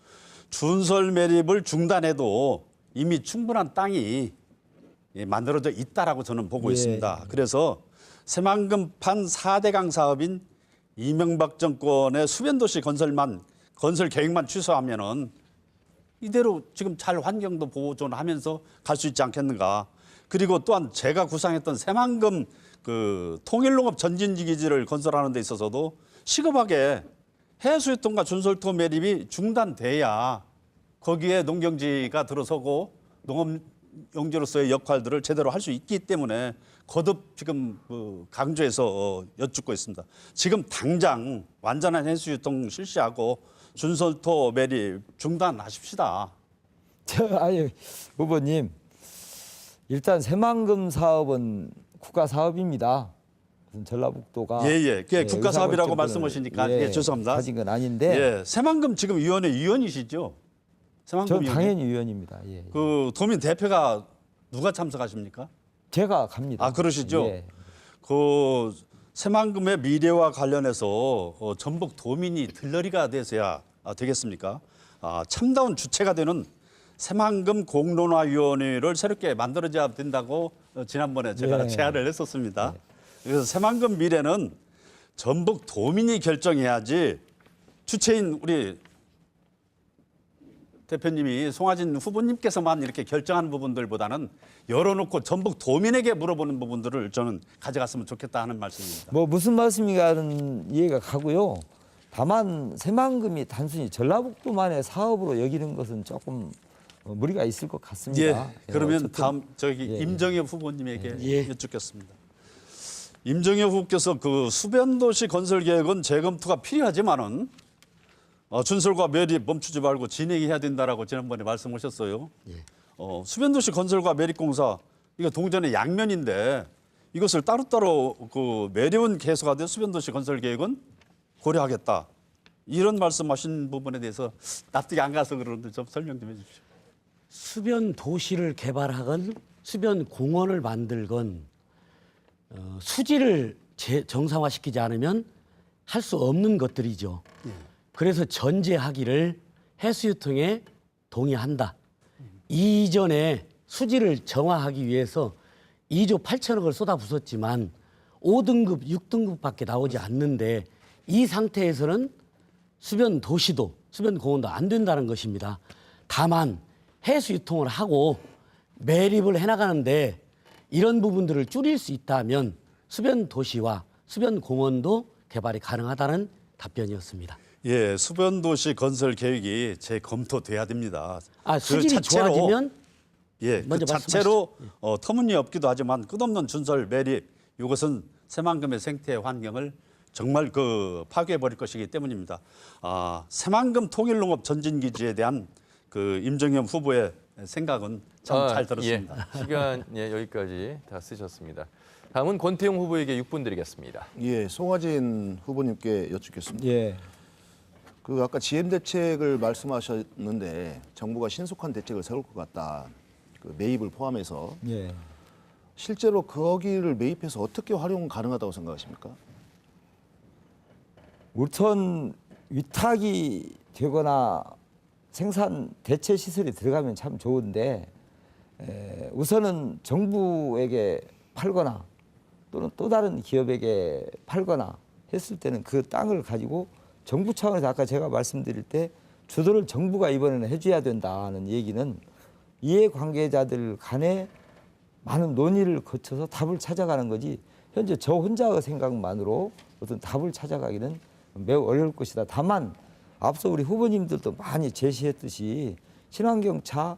준설 매립을 중단해도 이미 충분한 땅이 만들어져 있다라고 저는 보고 있습니다. 그래서 새만금판 4대강 사업인 이명박 정권의 수변도시 건설 계획만 취소하면은 이대로 지금 잘 환경도 보존하면서 갈 수 있지 않겠는가. 그리고 또한 제가 구상했던 새만금 그 통일농업 전진지 기지를 건설하는 데 있어서도 시급하게 해수유통과 준설토 매립이 중단돼야 거기에 농경지가 들어서고 농업용지로서의 역할들을 제대로 할 수 있기 때문에 거듭 지금 강조해서 여쭙고 있습니다. 지금 당장 완전한 해수유통 실시하고 준설토 매립 중단하십시다. 아니 후보님, 일단 새만금 사업은 국가 사업입니다. 무슨 전라북도가 그게 국가 사업이라고 의사결정권을 말씀하시니까 죄송합니다. 가진 건 아닌데 새만금 지금 위원회 위원이시죠? 새만금 전 위원회? 당연히 위원입니다. 예. 그 도민 대표가 누가 참석하십니까? 제가 갑니다. 아, 그러시죠? 예. 그 새만금의 미래와 관련해서 전북 도민이 들러리가 돼서야 되겠습니까? 참다운 주체가 되는 새만금 공론화위원회를 새롭게 만들어져야 된다고 지난번에 제가 예. 제안을 했었습니다. 그래서 새만금 미래는 전북 도민이 결정해야지 주체인 우리 대표님이 송하진 후보님께서만 이렇게 결정하는 부분들보다는 열어놓고 전북 도민에게 물어보는 부분들을 저는 가져갔으면 좋겠다 하는 말씀입니다. 뭐 무슨 말씀인가는 이해가 가고요. 다만 새만금이 단순히 전라북도만의 사업으로 여기는 것은 조금 무리가 있을 것 같습니다. 예, 그러면 어쨌든 다음 저기 예, 예. 임정엽 후보님에게 예. 여쭙겠습니다. 임정엽 후보께서 그 수변도시 건설 계획은 재검토가 필요하지만은 준설과 매립 멈추지 말고 진행해야 된다라고 지난번에 말씀하셨어요. 수변도시 건설과 매립공사 이거 동전의 양면인데 이것을 따로따로 그 매립은 계속하되 수변도시 건설 계획은 고려하겠다. 이런 말씀하신 부분에 대해서 납득이 안 가서 그러는데 좀 설명 좀 해주십시오. 수변 도시를 개발하건 수변 공원을 만들건 수지를 정상화시키지 않으면 할 수 없는 것들이죠. 그래서 전제하기를 해수유통에 동의한다. 이전에 수지를 정화하기 위해서 2조 8천억을 쏟아부었지만 5등급, 6등급밖에 나오지 않는데 이 상태에서는 수변 도시도 수변 공원도 안 된다는 것입니다. 다만 해수유통을 하고 매립을 해나가는데 이런 부분들을 줄일 수 있다면 수변 도시와 수변 공원도 개발이 가능하다는 답변이었습니다. 예, 수변도시 건설 계획이 재검토돼야 됩니다. 수질이 좋아지면 예, 그 먼저 자체로 터무니없기도 하지만 끝없는 준설 매립 이것은 새만금의 생태 환경을 정말 그 파괴해 버릴 것이기 때문입니다. 새만금 통일농업 전진기지에 대한 그 임정엽 후보의 생각은 참 잘 들었습니다. 예, 시간 여기까지 다 쓰셨습니다. 다음은 권태용 후보에게 6분 드리겠습니다. 예, 송하진 후보님께 여쭙겠습니다. 예. 그 아까 GM 대책을 말씀하셨는데 정부가 신속한 대책을 세울 것 같다. 그 매입을 포함해서 예. 실제로 거기를 매입해서 어떻게 활용 가능하다고 생각하십니까? 우선 위탁이 되거나 생산 대체 시설이 들어가면 참 좋은데 우선은 정부에게 팔거나 또는 또 다른 기업에게 팔거나 했을 때는 그 땅을 가지고 정부 차원에서 아까 제가 말씀드릴 때 주도를 정부가 이번에는 해줘야 된다는 얘기는 이해관계자들 간에 많은 논의를 거쳐서 답을 찾아가는 거지 현재 저 혼자의 생각만으로 어떤 답을 찾아가기는 매우 어려울 것이다. 다만 앞서 우리 후보님들도 많이 제시했듯이 친환경차,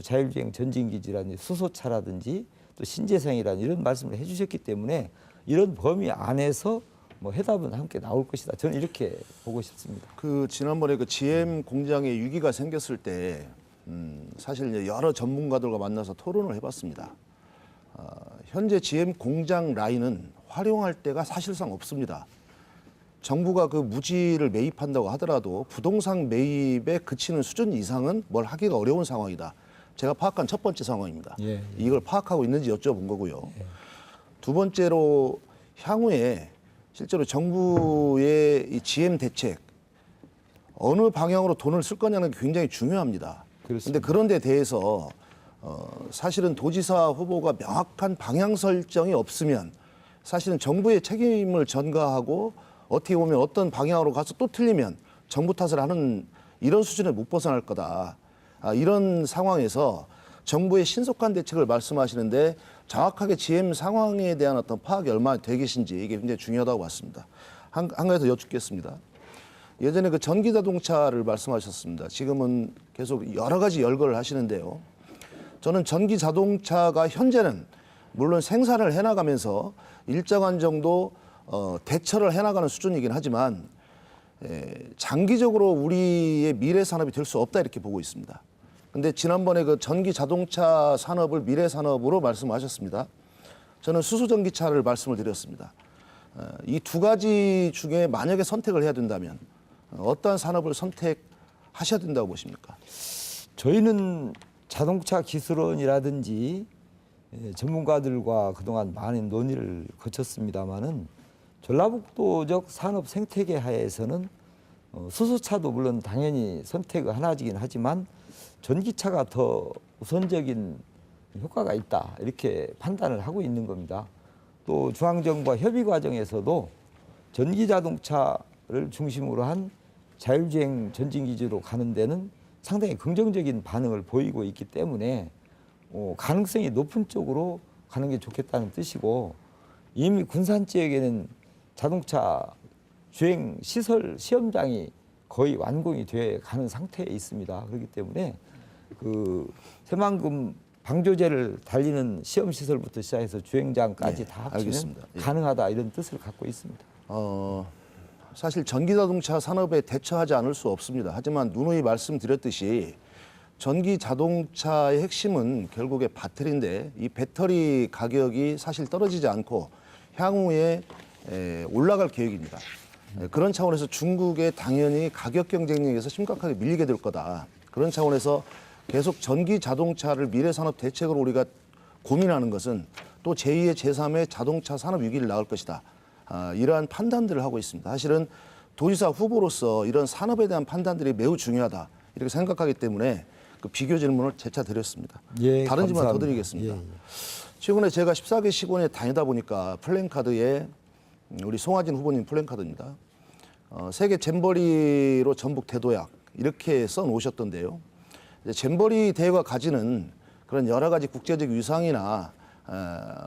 자율주행 전진기지라든지 수소차라든지 또 신재생이라는 이런 말씀을 해주셨기 때문에 이런 범위 안에서 뭐 해답은 함께 나올 것이다. 저는 이렇게 보고 싶습니다. 그 지난번에 그 GM 공장에 위기가 생겼을 때 사실 이제 여러 전문가들과 만나서 토론을 해봤습니다. 현재 GM 공장 라인은 활용할 데가 사실상 없습니다. 정부가 그 무지를 매입한다고 하더라도 부동산 매입에 그치는 수준 이상은 뭘 하기가 어려운 상황이다. 제가 파악한 첫 번째 상황입니다. 예. 이걸 파악하고 있는지 여쭤본 거고요. 두 번째로 향후에 실제로 정부의 이 GM 대책 어느 방향으로 돈을 쓸 거냐는 게 굉장히 중요합니다. 그런데 그런 데 대해서 사실은 도지사 후보가 명확한 방향 설정이 없으면 사실은 정부의 책임을 전가하고 어떻게 보면 어떤 방향으로 가서 또 틀리면 정부 탓을 하는 이런 수준에 못 벗어날 거다. 이런 상황에서 정부의 신속한 대책을 말씀하시는데 정확하게 GM 상황에 대한 어떤 파악이 얼마나 되 계신지 이게 굉장히 중요하다고 봤습니다. 한 가지 더 여쭙겠습니다. 예전에 그 전기 자동차를 말씀하셨습니다. 지금은 계속 여러 가지 열거를 하시는데요. 저는 전기 자동차가 현재는 물론 생산을 해나가면서 일정한 정도 대처를 해나가는 수준이긴 하지만 장기적으로 우리의 미래 산업이 될 수 없다 이렇게 보고 있습니다. 근데 지난번에 그 전기 자동차 산업을 미래 산업으로 말씀하셨습니다. 저는 수소 전기차를 말씀을 드렸습니다. 이 두 가지 중에 만약에 선택을 해야 된다면 어떠한 산업을 선택하셔야 된다고 보십니까? 저희는 자동차 기술원이라든지 전문가들과 그동안 많은 논의를 거쳤습니다마는 전라북도적 산업 생태계 하에서는 수소차도 물론 당연히 선택 하나이긴 하지만 전기차가 더 우선적인 효과가 있다 이렇게 판단을 하고 있는 겁니다. 또 중앙정부와 협의 과정에서도 전기자동차를 중심으로 한 자율주행 전진기지로 가는 데는 상당히 긍정적인 반응을 보이고 있기 때문에 가능성이 높은 쪽으로 가는 게 좋겠다는 뜻이고, 이미 군산 지역에는 자동차 주행 시설 시험장이 거의 완공이 돼 가는 상태에 있습니다. 그렇기 때문에 그 새만금 방조제를 달리는 시험 시설부터 시작해서 주행장까지 다 합치면 알겠습니다. 가능하다 이런 뜻을 갖고 있습니다. 사실 전기자동차 산업에 대처하지 않을 수 없습니다. 하지만 누누이 말씀드렸듯이 전기자동차의 핵심은 결국에 배터리인데 이 배터리 가격이 사실 떨어지지 않고 향후에 올라갈 계획입니다. 그런 차원에서 중국의 당연히 가격 경쟁력에서 심각하게 밀리게 될 거다. 그런 차원에서 계속 전기자동차를 미래산업 대책으로 우리가 고민하는 것은 또 제2의 제3의 자동차 산업 위기를 낳을 것이다. 이러한 판단들을 하고 있습니다. 사실은 도지사 후보로서 이런 산업에 대한 판단들이 매우 중요하다. 이렇게 생각하기 때문에 그 비교 질문을 재차 드렸습니다. 예, 다른 질문 더 감사합니다. 드리겠습니다. 예, 예. 최근에 제가 14개 시군에 다니다 보니까 플랜카드에 우리 송하진 후보님 플랜카드입니다. 세계 잼버리로 전북 대도약 이렇게 써놓으셨던데요. 잼버리 대회가 가지는 그런 여러 가지 국제적 위상이나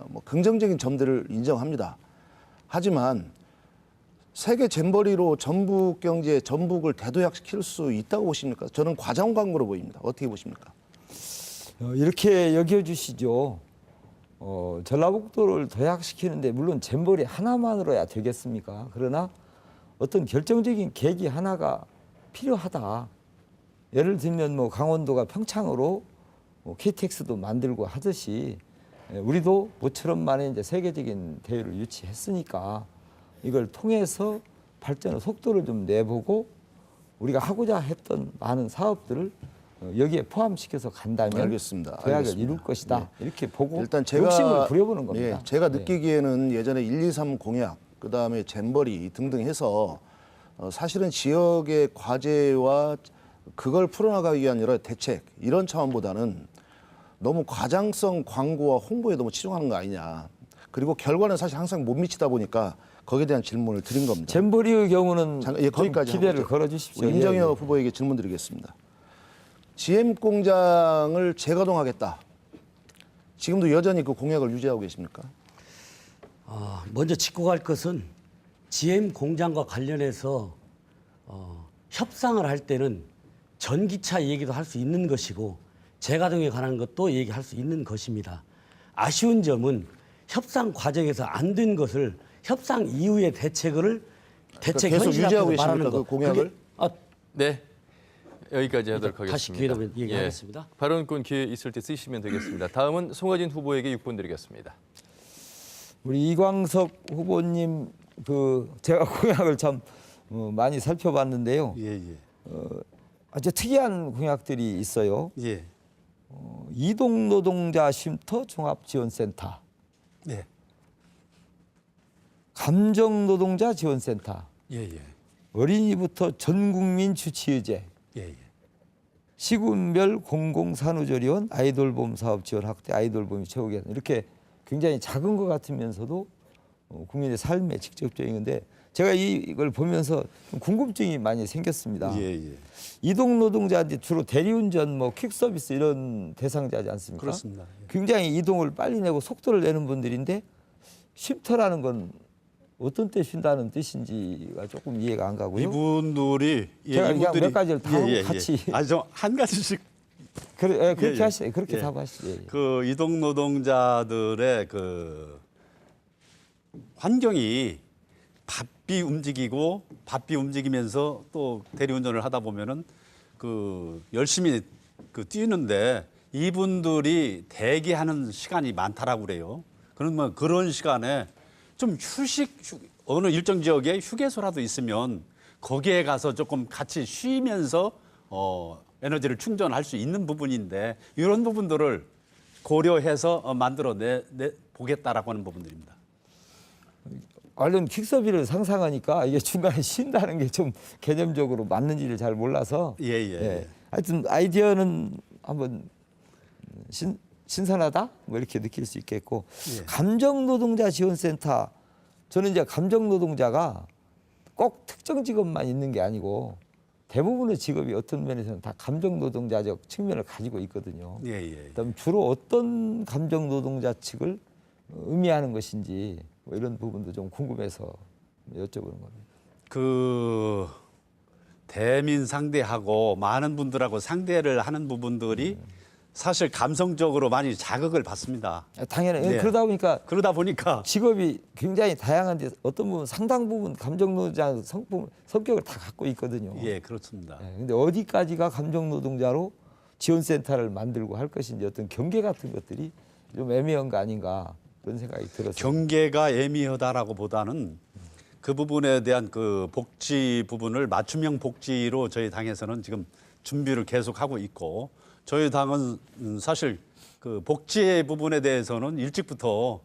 뭐 긍정적인 점들을 인정합니다. 하지만 세계 잼버리로 전북 경제, 전북을 대도약시킬 수 있다고 보십니까? 저는 과장 광고로 보입니다. 어떻게 보십니까? 이렇게 여겨주시죠. 전라북도를 도약시키는데 물론 잼버리 하나만으로야 되겠습니까? 그러나 어떤 결정적인 계기 하나가 필요하다. 예를 들면 뭐 강원도가 평창으로 KTX도 만들고 하듯이 우리도 모처럼만의 이제 세계적인 대회를 유치했으니까 이걸 통해서 발전의 속도를 좀 내보고 우리가 하고자 했던 많은 사업들을 여기에 포함시켜서 간다면 알겠습니다. 도약을 알겠습니다. 이룰 것이다. 이렇게 보고 일단 제가 욕심을 부려보는 겁니다. 예, 제가 느끼기에는 예전에 123 공약, 그다음에 잼버리 등등 해서 사실은 지역의 과제와 그걸 풀어나가기 위한 여러 대책 이런 차원보다는 너무 과장성 광고와 홍보에 너무 치중하는 거 아니냐. 그리고 결과는 사실 항상 못 미치다 보니까 거기에 대한 질문을 드린 겁니다. 잼버리의 경우는 잠깐, 예, 거기까지 기대를 하고 걸어주십시오. 우리 임정혁 후보에게 질문 드리겠습니다. GM 공장을 재가동하겠다. 지금도 여전히 그 공약을 유지하고 계십니까? 먼저 짚고 갈 것은 GM 공장과 관련해서 협상을 할 때는 전기차 얘기도 할 수 있는 것이고 재가동에 관한 것도 얘기할 수 있는 것입니다. 아쉬운 점은 협상 과정에서 안 된 것을 협상 이후의 대책을 대책 계속 현실 유지하고 앞에서 말하는 계십니까? 것. 그 공약을? 그게, 네, 여기까지 하도록 다시 하겠습니다. 기회를 얘기하겠습니다. 발언권 기회 있을 때 쓰시면 되겠습니다. 다음은 송하진 후보에게 6분 드리겠습니다. 우리 이광석 후보님 제가 공약을 참 많이 살펴봤는데요. 예. 아주 특이한 공약들이 있어요. 예. 이동 노동자 쉼터 종합지원센터, 예. 감정 노동자 지원센터, 예. 어린이부터 전국민 주치의제, 예. 시군별 공공산후조리원 아이돌봄 사업 지원 확대, 아이돌봄이 최고 개선, 이렇게 굉장히 작은 것 같으면서도 국민의 삶에 직접적인 건데 제가 이걸 보면서 좀 궁금증이 많이 생겼습니다. 예. 이동 노동자한테 주로 대리운전, 퀵서비스 이런 대상자지 않습니까? 그렇습니다. 예. 굉장히 이동을 빨리 내고 속도를 내는 분들인데 쉼터라는 건 어떤 때 쉰다는 뜻인지가 조금 이해가 안 가고요. 이분들이 제가 그냥 몇 가지를 다 하고 같이 한 가지씩 그렇게 예. 하시죠. 그렇게 예. 답하시죠. 예. 그 이동 노동자들의 그 환경이 바삐 움직이면서 또 대리운전을 하다 보면은 그 열심히 그 뛰는데 이분들이 대기하는 시간이 많다라고 그래요. 그러면 그런 시간에 좀 어느 일정 지역에 휴게소라도 있으면 거기에 가서 조금 같이 쉬면서 에너지를 충전할 수 있는 부분인데 이런 부분들을 고려해서 만들어 보겠다라고 하는 부분들입니다. 얼른 킥서비를 상상하니까 이게 중간에 쉰다는 게 좀 개념적으로 맞는지를 잘 몰라서 예. 하여튼 아이디어는 한번 신선하다 뭐 이렇게 느낄 수 있겠고 감정노동자 지원센터 저는 이제 감정노동자가 꼭 특정 직업만 있는 게 아니고 대부분의 직업이 어떤 면에서는 다 감정노동자적 측면을 가지고 있거든요. 그다음 주로 어떤 감정노동자 측을 의미하는 것인지 뭐 이런 부분도 좀 궁금해서 여쭤보는 겁니다. 그 대민 상대하고 많은 분들하고 상대를 하는 부분들이 사실 감성적으로 많이 자극을 받습니다. 당연히 네. 그러다 보니까 그러다 직업이 굉장히 다양한데 어떤 부분 상당 부분 감정노동자 성격을 다 갖고 있거든요. 예, 그렇습니다. 근데 어디까지가 감정노동자로 지원센터를 만들고 할 것인지 어떤 경계 같은 것들이 좀 애매한 거 아닌가 그런 생각이 들었어요. 경계가 애매하다라고 보다는 그 부분에 대한 그 복지 부분을 맞춤형 복지로 저희 당에서는 지금 준비를 계속하고 있고 저희 당은 사실 그 복지 부분에 대해서는 일찍부터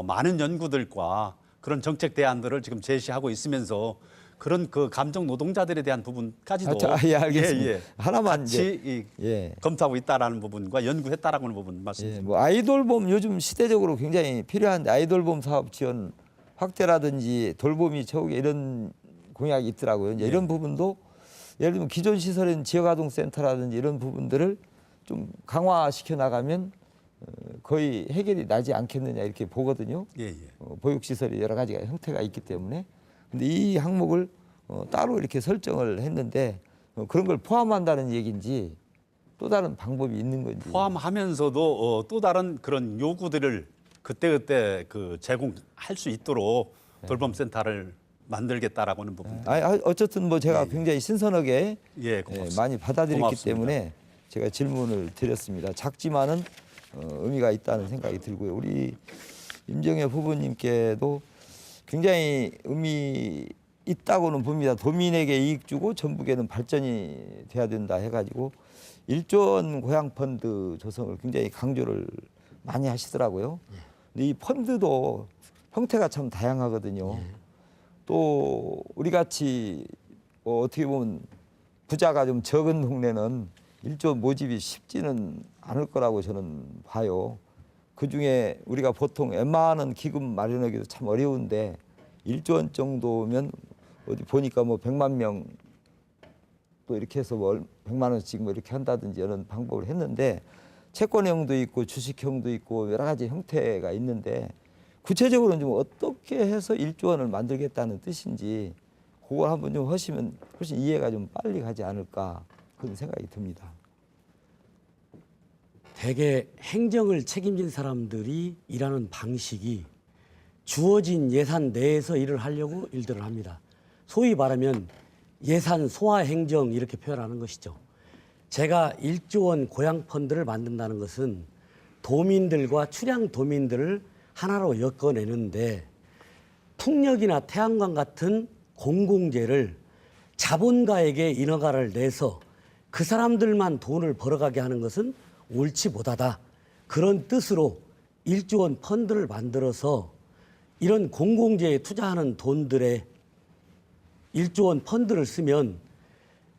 많은 연구들과 그런 정책 대안들을 지금 제시하고 있으면서 그런 그 감정 노동자들에 대한 부분까지도 예, 알겠습니다. 하나만 같이 검토하고 있다라는 부분과 연구했다라고 하는 부분 말씀드립니다. 뭐 아이돌봄 요즘 시대적으로 굉장히 필요한데 아이돌봄 사업 지원 확대라든지 돌봄이 최고 이런 공약이 있더라고요. 이제 이런 부분도 예를 들면 기존 시설인 지역아동센터라든지 이런 부분들을 좀 강화시켜 나가면 거의 해결이 나지 않겠느냐 이렇게 보거든요. 보육시설이 여러 가지가 형태가 있기 때문에. 근데 이 항목을 따로 이렇게 설정을 했는데 그런 걸 포함한다는 얘기인지 또 다른 방법이 있는 건지. 포함하면서도 또 다른 그런 요구들을 그때그때 그 제공할 수 있도록 돌봄센터를 만들겠다라고 하는 부분. 어쨌든 뭐 제가 굉장히 신선하게 많이 받아들였기 고맙습니다. 때문에 제가 질문을 드렸습니다. 작지만은 의미가 있다는 생각이 들고요. 우리 임정혜 후보님께도 굉장히 의미 있다고는 봅니다. 도민에게 이익 주고 전북에는 발전이 돼야 된다 해가지고 1조 원 고향 펀드 조성을 굉장히 강조를 많이 하시더라고요. 근데 이 펀드도 형태가 참 다양하거든요. 또 우리 같이 뭐 어떻게 보면 부자가 좀 적은 동네는 1조 모집이 쉽지는 않을 거라고 저는 봐요. 그중에 우리가 보통 웬만한 기금 마련하기도 참 어려운데 1조 원 정도면 어디 보니까 뭐 100만 명 또 이렇게 해서 뭐 100만 원씩 뭐 이렇게 한다든지 이런 방법을 했는데 채권형도 있고 주식형도 있고 여러 가지 형태가 있는데 구체적으로는 좀 어떻게 해서 1조 원을 만들겠다는 뜻인지 그걸 한번 좀 하시면 훨씬 이해가 좀 빨리 가지 않을까 그런 생각이 듭니다. 대개 행정을 책임진 사람들이 일하는 방식이 주어진 예산 내에서 일을 하려고 일들을 합니다. 소위 말하면 예산 소화 행정 이렇게 표현하는 것이죠. 제가 1조 원 고향 펀드를 만든다는 것은 도민들과 출향 도민들을 하나로 엮어내는데 풍력이나 태양광 같은 공공재를 자본가에게 인허가를 내서 그 사람들만 돈을 벌어가게 하는 것은 옳지 못하다. 그런 뜻으로 1조 원 펀드를 만들어서 이런 공공재에 투자하는 돈들의 1조 원 펀드를 쓰면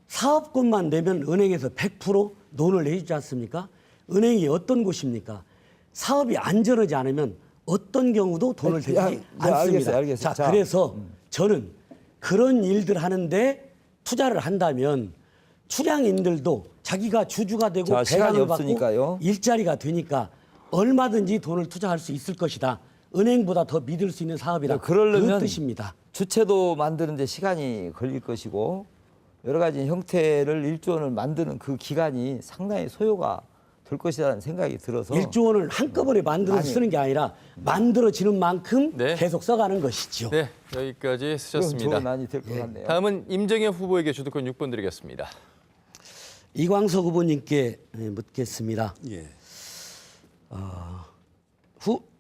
사업권만 내면 은행에서 100% 돈을 내주지 않습니까? 은행이 어떤 곳입니까? 사업이 안전하지 않으면 어떤 경우도 돈을 대지 않습니다. 알겠어요. 자, 그래서 저는 그런 일들 하는데 투자를 한다면 출향인들도 자기가 주주가 되고 자, 시간이 배당을 받고 없으니까요. 일자리가 되니까 얼마든지 돈을 투자할 수 있을 것이다. 은행보다 더 믿을 수 있는 사업이다. 그러려면 그 뜻입니다. 주체도 만드는데 시간이 걸릴 것이고 여러 가지 형태를 1조 원을 만드는 그 기간이 상당히 소요가 될 것이라는 생각이 들어서 1조 원을 한꺼번에 만들어서 쓰는 게 아니라 만들어지는 만큼 네. 계속 써가는 것이죠. 네, 여기까지 쓰셨습니다. 좋은 안이 될 것 같네요. 다음은 임정혜 후보에게 주도권 6번 드리겠습니다. 이광석 후보님께 묻겠습니다.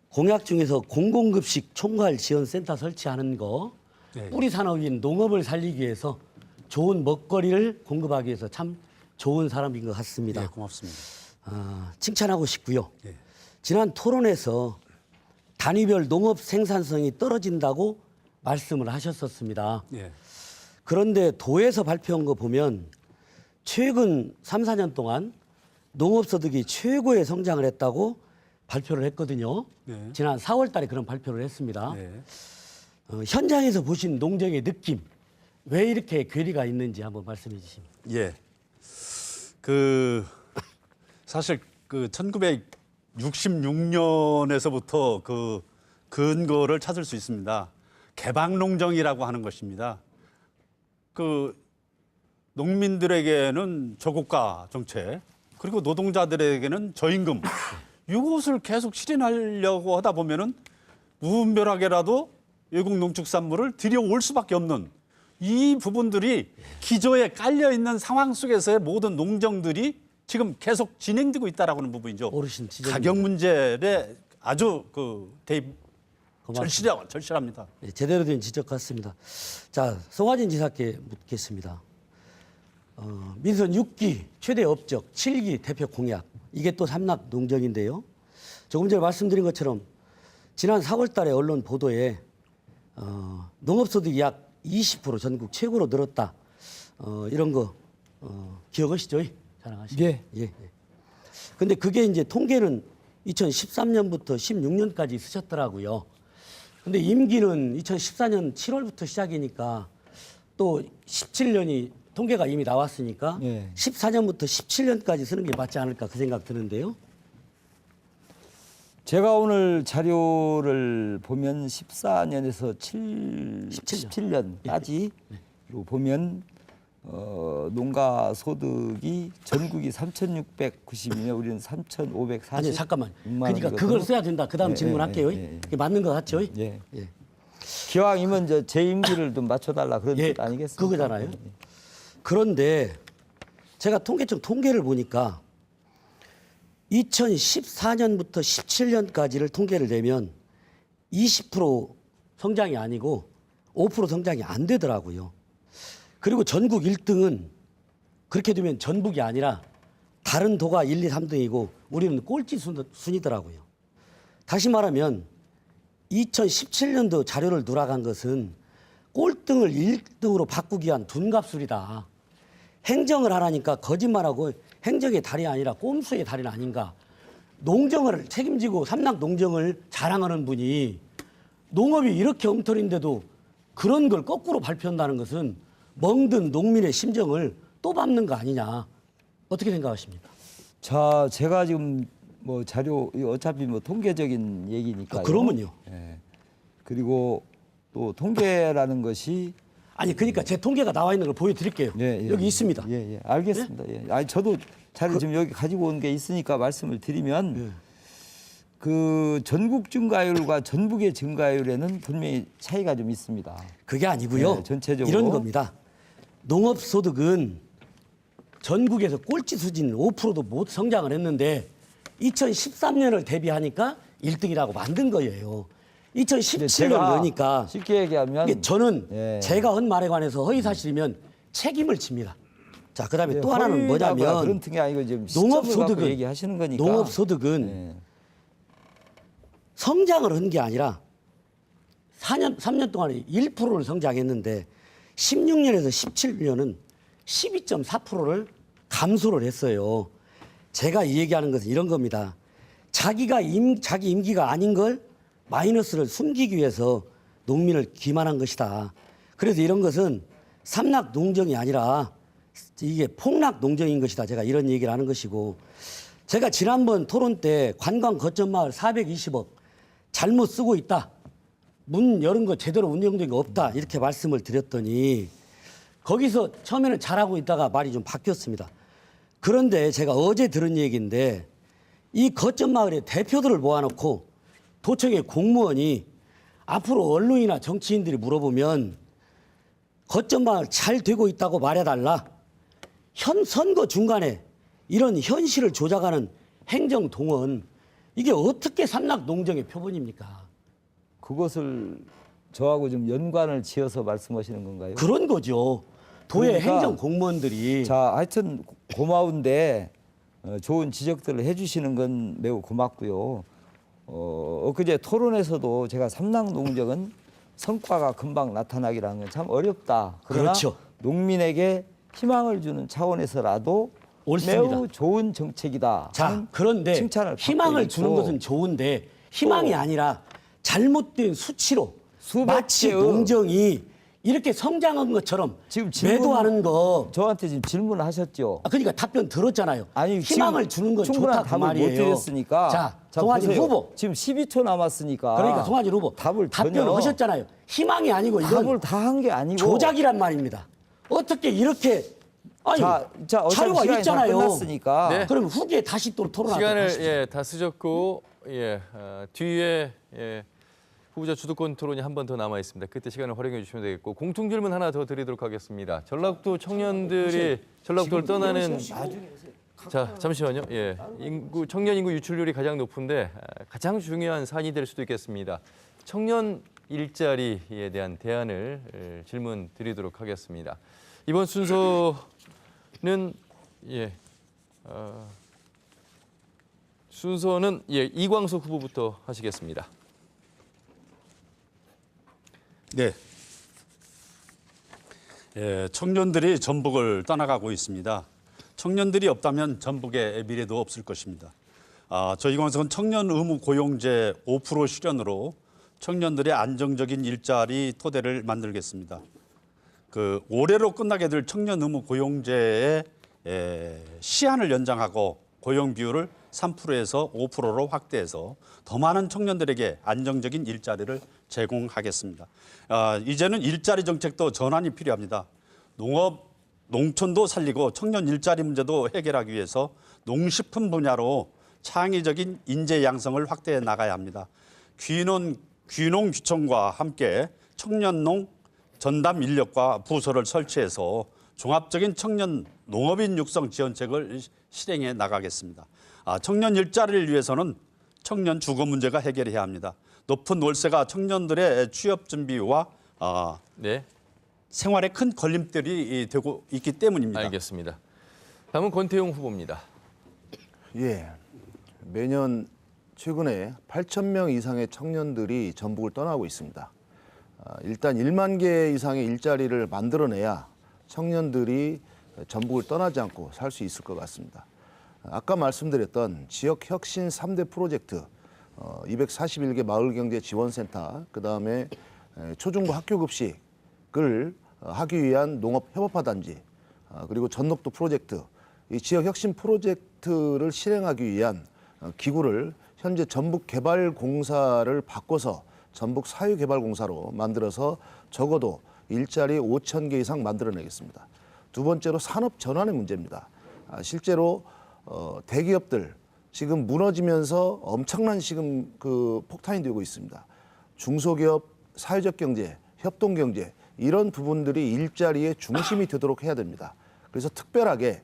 공약 중에서 공공급식 총괄 지원센터 설치하는 거 우리 산업인 농업을 살리기 위해서 좋은 먹거리를 공급하기 위해서 참 좋은 사람인 것 같습니다. 네, 고맙습니다. 칭찬하고 싶고요. 예. 지난 토론에서 단위별 농업 생산성이 떨어진다고 말씀을 하셨었습니다. 예. 그런데 도에서 발표한 거 보면 최근 3, 4년 동안 농업소득이 최고의 성장을 했다고 발표를 했거든요. 네. 지난 4월 달에 그런 발표를 했습니다. 네. 현장에서 보신 농정의 느낌, 왜 이렇게 괴리가 있는지 한번 말씀해 주시면. 예. 사실 1966년에서부터 그 근거를 찾을 수 있습니다. 개방농정이라고 하는 것입니다. 농민들에게는 저고가 정책, 그리고 노동자들에게는 저임금, 이것을 계속 실현하려고 하다 보면은 무분별하게라도 외국 농축산물을 들여올 수밖에 없는 이 부분들이 기저에 깔려 있는 상황 속에서의 모든 농정들이 지금 계속 진행되고 있다라고 하는 부분이죠. 어르신 지적입니다. 가격 문제에 아주 대입 고맙습니다. 절실합니다. 네, 제대로 된 지적 같습니다. 자, 송하진 지사께 묻겠습니다. 민선 6기 최대 업적, 7기 대표 공약, 이게 또 삼락 농정인데요. 조금 전에 말씀드린 것처럼 지난 4월 달에 언론 보도에 농업소득이 약 20% 전국 최고로 늘었다. 이런 거 기억하시죠? 자랑하시죠? 예. 예. 근데 그게 이제 통계는 2013년부터 16년까지 쓰셨더라고요. 근데 임기는 2014년 7월부터 시작이니까 또 17년이 통계가 이미 나왔으니까 예. 14년부터 17년까지 쓰는 게 맞지 않을까 그 생각 드는데요. 제가 오늘 자료를 보면 14년에서 17년까지 보면 농가 소득이 전국이 3,692면 우리는 3,540. 아니 잠깐만. 그러니까 그걸 써야 된다. 그다음 질문할게요. 그게 맞는 것 같죠? 예. 예. 기왕이면 제 임기를 좀 맞춰달라 그런 뜻 아니겠습니까? 그거잖아요. 그런데 제가 통계를 보니까 2014년부터 17년까지를 통계를 내면 20% 성장이 아니고 5% 성장이 안 되더라고요. 그리고 전국 1등은 그렇게 되면 전북이 아니라 다른 도가 1, 2, 3등이고 우리는 꼴찌 순이더라고요. 다시 말하면 2017년도 자료를 누락한 것은 꼴등을 1등으로 바꾸기 위한 둔갑술이다. 행정을 하라니까 거짓말하고 행정의 달이 아니라 꼼수의 달인 아닌가. 농정을 책임지고 삼락 농정을 자랑하는 분이 농업이 이렇게 엉터리인데도 그런 걸 거꾸로 발표한다는 것은 멍든 농민의 심정을 또 밟는 거 아니냐. 어떻게 생각하십니까? 자, 제가 지금 뭐 자료 어차피 뭐 통계적인 얘기니까요. 그러면요. 예. 그리고 또 통계라는 것이 아니 그러니까 제 통계가 나와 있는 걸 보여드릴게요. 여기 있습니다. 예, 알겠습니다. 예. 아니 저도 자료 지금 여기 가지고 온 게 있으니까 말씀을 드리면 그 전국 증가율과 전북의 증가율에는 분명히 차이가 좀 있습니다. 그게 아니고요. 네, 전체적으로. 이런 겁니다. 농업소득은 전국에서 꼴찌 수준 5%도 못 성장을 했는데 2013년을 대비하니까 1등이라고 만든 거예요. 2017년 넣으니까 쉽게 얘기하면 이게 저는 예. 제가 한 말에 관해서 허위 사실이면 책임을 집니다. 자, 그다음에 예, 또 하나는 뭐냐면 그런 등이 아니고 지금 농업소득은 얘기하시는 거니까. 농업소득은 예. 성장을 한 게 아니라 3년 동안에 1%를 성장했는데 16년에서 17년은 12.4%를 감소를 했어요. 제가 이 얘기하는 것은 이런 겁니다. 자기 임기가 아닌 걸 마이너스를 숨기기 위해서 농민을 기만한 것이다. 그래서 이런 것은 삼락 농정이 아니라 이게 폭락 농정인 것이다. 제가 이런 얘기를 하는 것이고, 제가 지난번 토론 때 관광 거점 마을 420억 잘못 쓰고 있다. 문 열은 거 제대로 운영된 거 없다. 이렇게 말씀을 드렸더니 거기서 처음에는 잘하고 있다가 말이 좀 바뀌었습니다. 그런데 제가 어제 들은 얘기인데 이 거점 마을의 대표들을 모아놓고 도청의 공무원이 앞으로 언론이나 정치인들이 물어보면 거점 마을 잘 되고 있다고 말해달라. 선거 중간에 이런 현실을 조작하는 행정 동원, 이게 어떻게 삼락 농정의 표본입니까? 그것을 저하고 좀 연관을 지어서 말씀하시는 건가요? 그런 거죠. 도의 그러니까 행정 공무원들이 자, 하여튼 고마운데 좋은 지적들을 해주시는 건 매우 고맙고요. 엊그제 토론에서도 제가 삼당 농정은 성과가 금방 나타나기라는 건 참 어렵다. 그러나 그렇죠. 농민에게 희망을 주는 차원에서라도 옳습니다. 매우 좋은 정책이다. 자, 하는 그런데 칭찬을 희망을 받고 주는 있고 것은 좋은데 희망이 아니라 잘못된 수치로 수백 마치 개의 농정이 이렇게 성장한 것처럼 지금 질문- 매도하는 거. 저한테 지금 질문을 하셨죠. 그러니까 답변 들었잖아요. 아니, 희망을 지금 주는 건 충분한 좋다 그 답을 말이에요. 못 드렸으니까. 자, 자, 송하진 보세요. 후보. 지금 12초 남았으니까. 그러니까 송하진 후보 답을 답변을 전혀 하셨잖아요. 희망이 아니고 이건 답을 다 한 게 아니고 조작이란 말입니다. 어떻게 이렇게 아니 자, 어차피 자료가 시간이 다 있잖아요. 끝났으니까. 네. 그러면 후기에 다시 또 토론하도록 시간을 하시죠. 다 쓰셨고 뒤에 후보자 주도권 토론이 한 번 더 남아 있습니다. 그때 시간을 활용해 주시면 되겠고 공통 질문 하나 더 드리도록 하겠습니다. 전라북도 청년들이 전라북도를 떠나는 자 잠시만요. 청년 인구 유출률이 가장 높은데 가장 중요한 사안이 될 수도 있겠습니다. 청년 일자리에 대한 대안을 질문 드리도록 하겠습니다. 이번 순서는 이광석 후보부터 하시겠습니다. 네. 청년들이 전북을 떠나가고 있습니다. 청년들이 없다면 전북의 미래도 없을 것입니다. 저희 이광석은 청년 의무 고용제 5% 실현으로 청년들의 안정적인 일자리 토대를 만들겠습니다. 올해로 끝나게 될 청년 의무 고용제의 시한을 연장하고 고용 비율을 3%에서 5%로 확대해서 더 많은 청년들에게 안정적인 일자리를 제공하겠습니다. 이제는 일자리 정책도 전환이 필요합니다. 농촌도 살리고 청년 일자리 문제도 해결하기 위해서 농식품 분야로 창의적인 인재 양성을 확대해 나가야 합니다. 귀농귀촌과 함께 청년농 전담 인력과 부서를 설치해서 종합적인 청년 농업인 육성 지원책을 실행해 나가겠습니다. 청년 일자리를 위해서는 청년 주거 문제가 해결해야 합니다. 높은 월세가 청년들의 취업 준비와 생활에 큰 걸림돌이 되고 있기 때문입니다. 알겠습니다. 다음은 권태용 후보입니다. 매년 최근에 8,000명 이상의 청년들이 전북을 떠나고 있습니다. 일단 1만 개 이상의 일자리를 만들어내야 청년들이 전북을 떠나지 않고 살 수 있을 것 같습니다. 아까 말씀드렸던 지역혁신 3대 프로젝트, 241개 마을경제지원센터, 그다음에 초중고 학교급식을 하기 위한 농업협업화단지, 그리고 전녹도 프로젝트, 이 지역혁신 프로젝트를 실행하기 위한 기구를 현재 전북개발공사를 바꿔서 전북사유개발공사로 만들어서 적어도 일자리 5,000개 이상 만들어내겠습니다. 두 번째로 산업 전환의 문제입니다. 실제로 대기업들 지금 무너지면서 엄청난 지금 폭탄이 되고 있습니다. 중소기업, 사회적 경제, 협동 경제 이런 부분들이 일자리의 중심이 되도록 해야 됩니다. 그래서 특별하게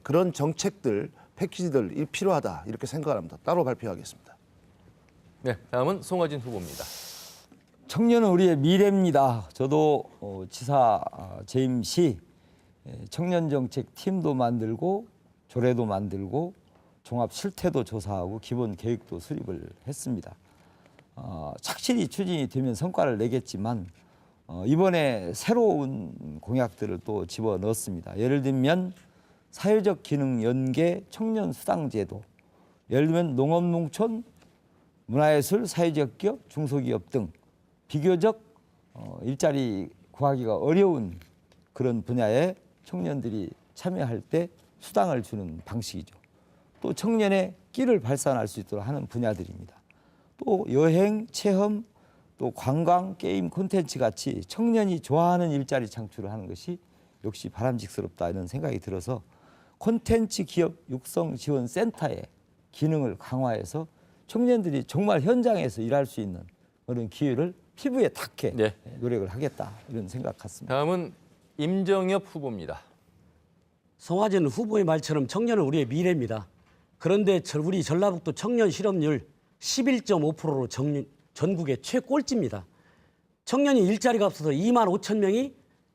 그런 정책들, 패키지들이 필요하다 이렇게 생각을 합니다. 따로 발표하겠습니다. 네, 다음은 송하진 후보입니다. 청년은 우리의 미래입니다. 저도 지사 재임 시 청년정책 팀도 만들고 조례도 만들고 종합 실태도 조사하고 기본 계획도 수립을 했습니다. 착실히 추진이 되면 성과를 내겠지만 이번에 새로운 공약들을 또 집어넣었습니다. 예를 들면 사회적 기능 연계 청년 수당 제도, 예를 들면 농업, 농촌, 문화예술, 사회적 기업, 중소기업 등 비교적 일자리 구하기가 어려운 그런 분야에 청년들이 참여할 때 수당을 주는 방식이죠. 또 청년의 끼를 발산할 수 있도록 하는 분야들입니다. 또 여행, 체험, 또 관광, 게임, 콘텐츠 같이 청년이 좋아하는 일자리 창출을 하는 것이 역시 바람직스럽다 이런 생각이 들어서 콘텐츠 기업 육성 지원 센터의 기능을 강화해서 청년들이 정말 현장에서 일할 수 있는 그런 기회를 피부에 닿게 노력을 하겠다 이런 생각 같습니다. 다음은 임정엽 후보입니다. 송하진 후보의 말처럼 청년은 우리의 미래입니다. 그런데 우리 전라북도 청년 실업률 11.5%로 전국의 최꼴찌입니다. 청년이 일자리가 없어서 2만 5천 명이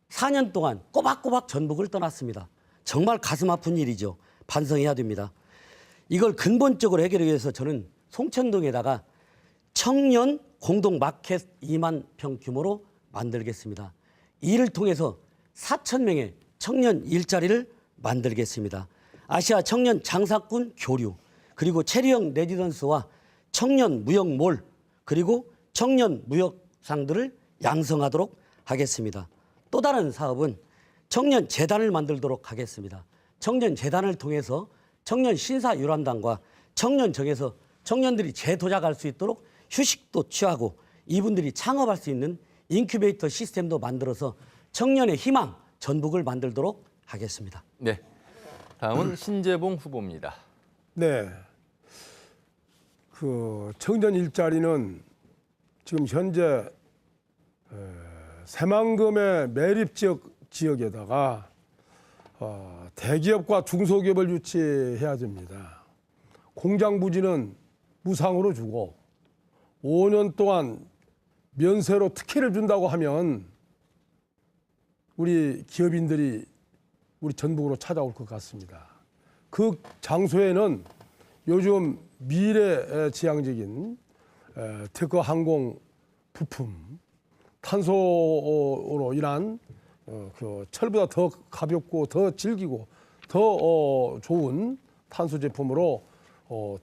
4년 동안 꼬박꼬박 전북을 떠났습니다. 정말 가슴 아픈 일이죠. 반성해야 됩니다. 이걸 근본적으로 해결하기 위해서 저는 송천동에다가 청년 공동 마켓 2만 평 규모로 만들겠습니다. 이를 통해서 4,000명의 청년 일자리를 만들겠습니다. 아시아 청년 장사꾼 교류, 그리고 체리형 레지던스와 청년 무역몰, 그리고 청년 무역상들을 양성하도록 하겠습니다. 또 다른 사업은 청년 재단을 만들도록 하겠습니다. 청년 재단을 통해서 청년 신사유람단과 청년정에서 청년들이 재도작할 수 있도록 휴식도 취하고 이분들이 창업할 수 있는 인큐베이터 시스템도 만들어서 청년의 희망 전북을 만들도록 하겠습니다. 네. 다음은 신재봉 후보입니다. 네. 그 청년 일자리는 지금 현재 새만금의 매립 지역에다가 대기업과 중소기업을 유치해야 됩니다. 공장 부지는 무상으로 주고 5년 동안 면세로 특혜를 준다고 하면 우리 기업인들이 우리 전북으로 찾아올 것 같습니다. 그 장소에는 요즘 미래지향적인 특허 항공 부품, 탄소로 인한 그 철보다 더 가볍고 더 질기고 더 좋은 탄소 제품으로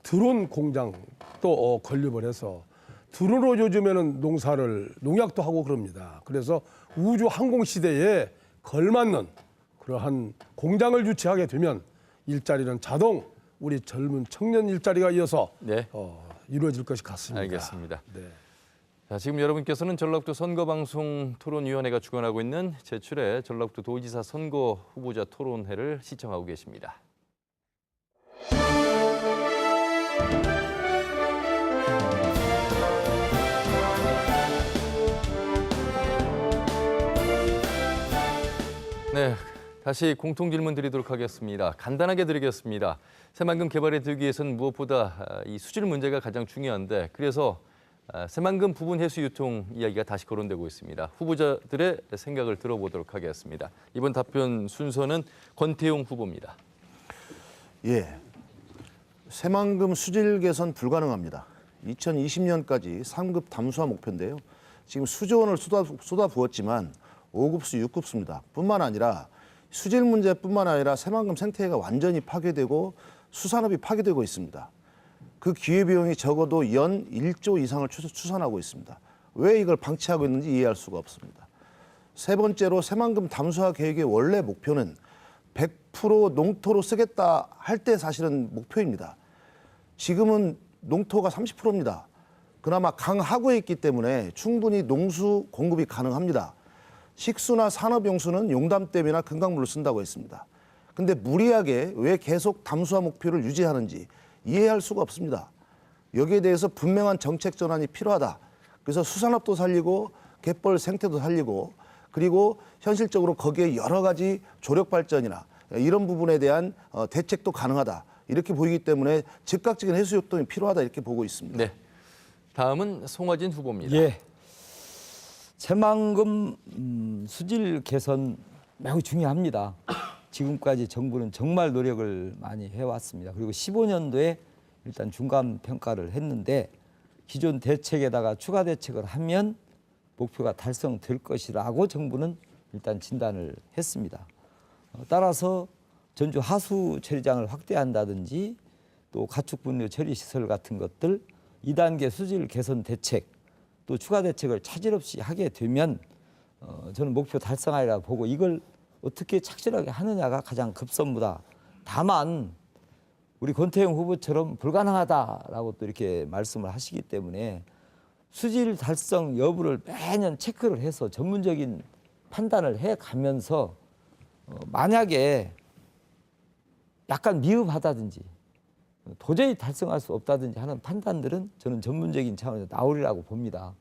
드론 공장도 건립을 해서 드론으로 요즘에는 농약도 하고 그럽니다. 그래서 우주 항공 시대에 걸맞는 그러한 공장을 유치하게 되면 일자리는 자동 우리 젊은 청년 일자리가 이어서 네. 이루어질 것이 같습니다. 알겠습니다. 네. 자, 지금 여러분께서는 전라북도 선거방송 토론위원회가 주관하고 있는 제출의 전라북도 도지사 선거 후보자 토론회를 시청하고 계십니다. 네, 다시 공통 질문 드리도록 하겠습니다. 간단하게 드리겠습니다. 새만금 개발에 들기 위해서는 무엇보다 이 수질 문제가 가장 중요한데 그래서 새만금 부분 해수 유통 이야기가 다시 거론되고 있습니다. 후보자들의 생각을 들어보도록 하겠습니다. 이번 답변 순서는 권태용 후보입니다. 예, 새만금 수질 개선 불가능합니다. 2020년까지 3급 담수화 목표인데요. 지금 수조 원을 쏟아부었지만 5급수, 6급수입니다. 뿐만 아니라 수질 문제뿐만 아니라 새만금 생태계가 완전히 파괴되고 수산업이 파괴되고 있습니다. 그 기회비용이 적어도 연 1조 이상을 추산하고 있습니다. 왜 이걸 방치하고 있는지 이해할 수가 없습니다. 세 번째로 새만금 담수화 계획의 원래 목표는 100% 농토로 쓰겠다 할 때 사실은 목표입니다. 지금은 농토가 30%입니다. 그나마 강하구에 있기 때문에 충분히 농수 공급이 가능합니다. 식수나 산업용수는 용담댐이나 금강물을 쓴다고 했습니다. 근데 무리하게 왜 계속 담수화 목표를 유지하는지 이해할 수가 없습니다. 여기에 대해서 분명한 정책 전환이 필요하다. 그래서 수산업도 살리고 갯벌 생태도 살리고 그리고 현실적으로 거기에 여러 가지 조력 발전이나 이런 부분에 대한 대책도 가능하다. 이렇게 보이기 때문에 즉각적인 해수욕동이 필요하다 이렇게 보고 있습니다. 네, 다음은 송화진 후보입니다. 예. 새만금 수질 개선 매우 중요합니다. 지금까지 정부는 정말 노력을 많이 해왔습니다. 그리고 15년도에 일단 중간 평가를 했는데 기존 대책에다가 추가 대책을 하면 목표가 달성될 것이라고 정부는 일단 진단을 했습니다. 따라서 전주 하수 처리장을 확대한다든지 또 가축 분뇨 처리 시설 같은 것들 2단계 수질 개선 대책 또 추가 대책을 차질 없이 하게 되면 저는 목표 달성하리라 보고 이걸 어떻게 착실하게 하느냐가 가장 급선무다. 다만 우리 권태용 후보처럼 불가능하다라고 또 이렇게 말씀을 하시기 때문에 수질 달성 여부를 매년 체크를 해서 전문적인 판단을 해가면서 만약에 약간 미흡하다든지 도저히 달성할 수 없다든지 하는 판단들은 저는 전문적인 차원에서 나오리라고 봅니다.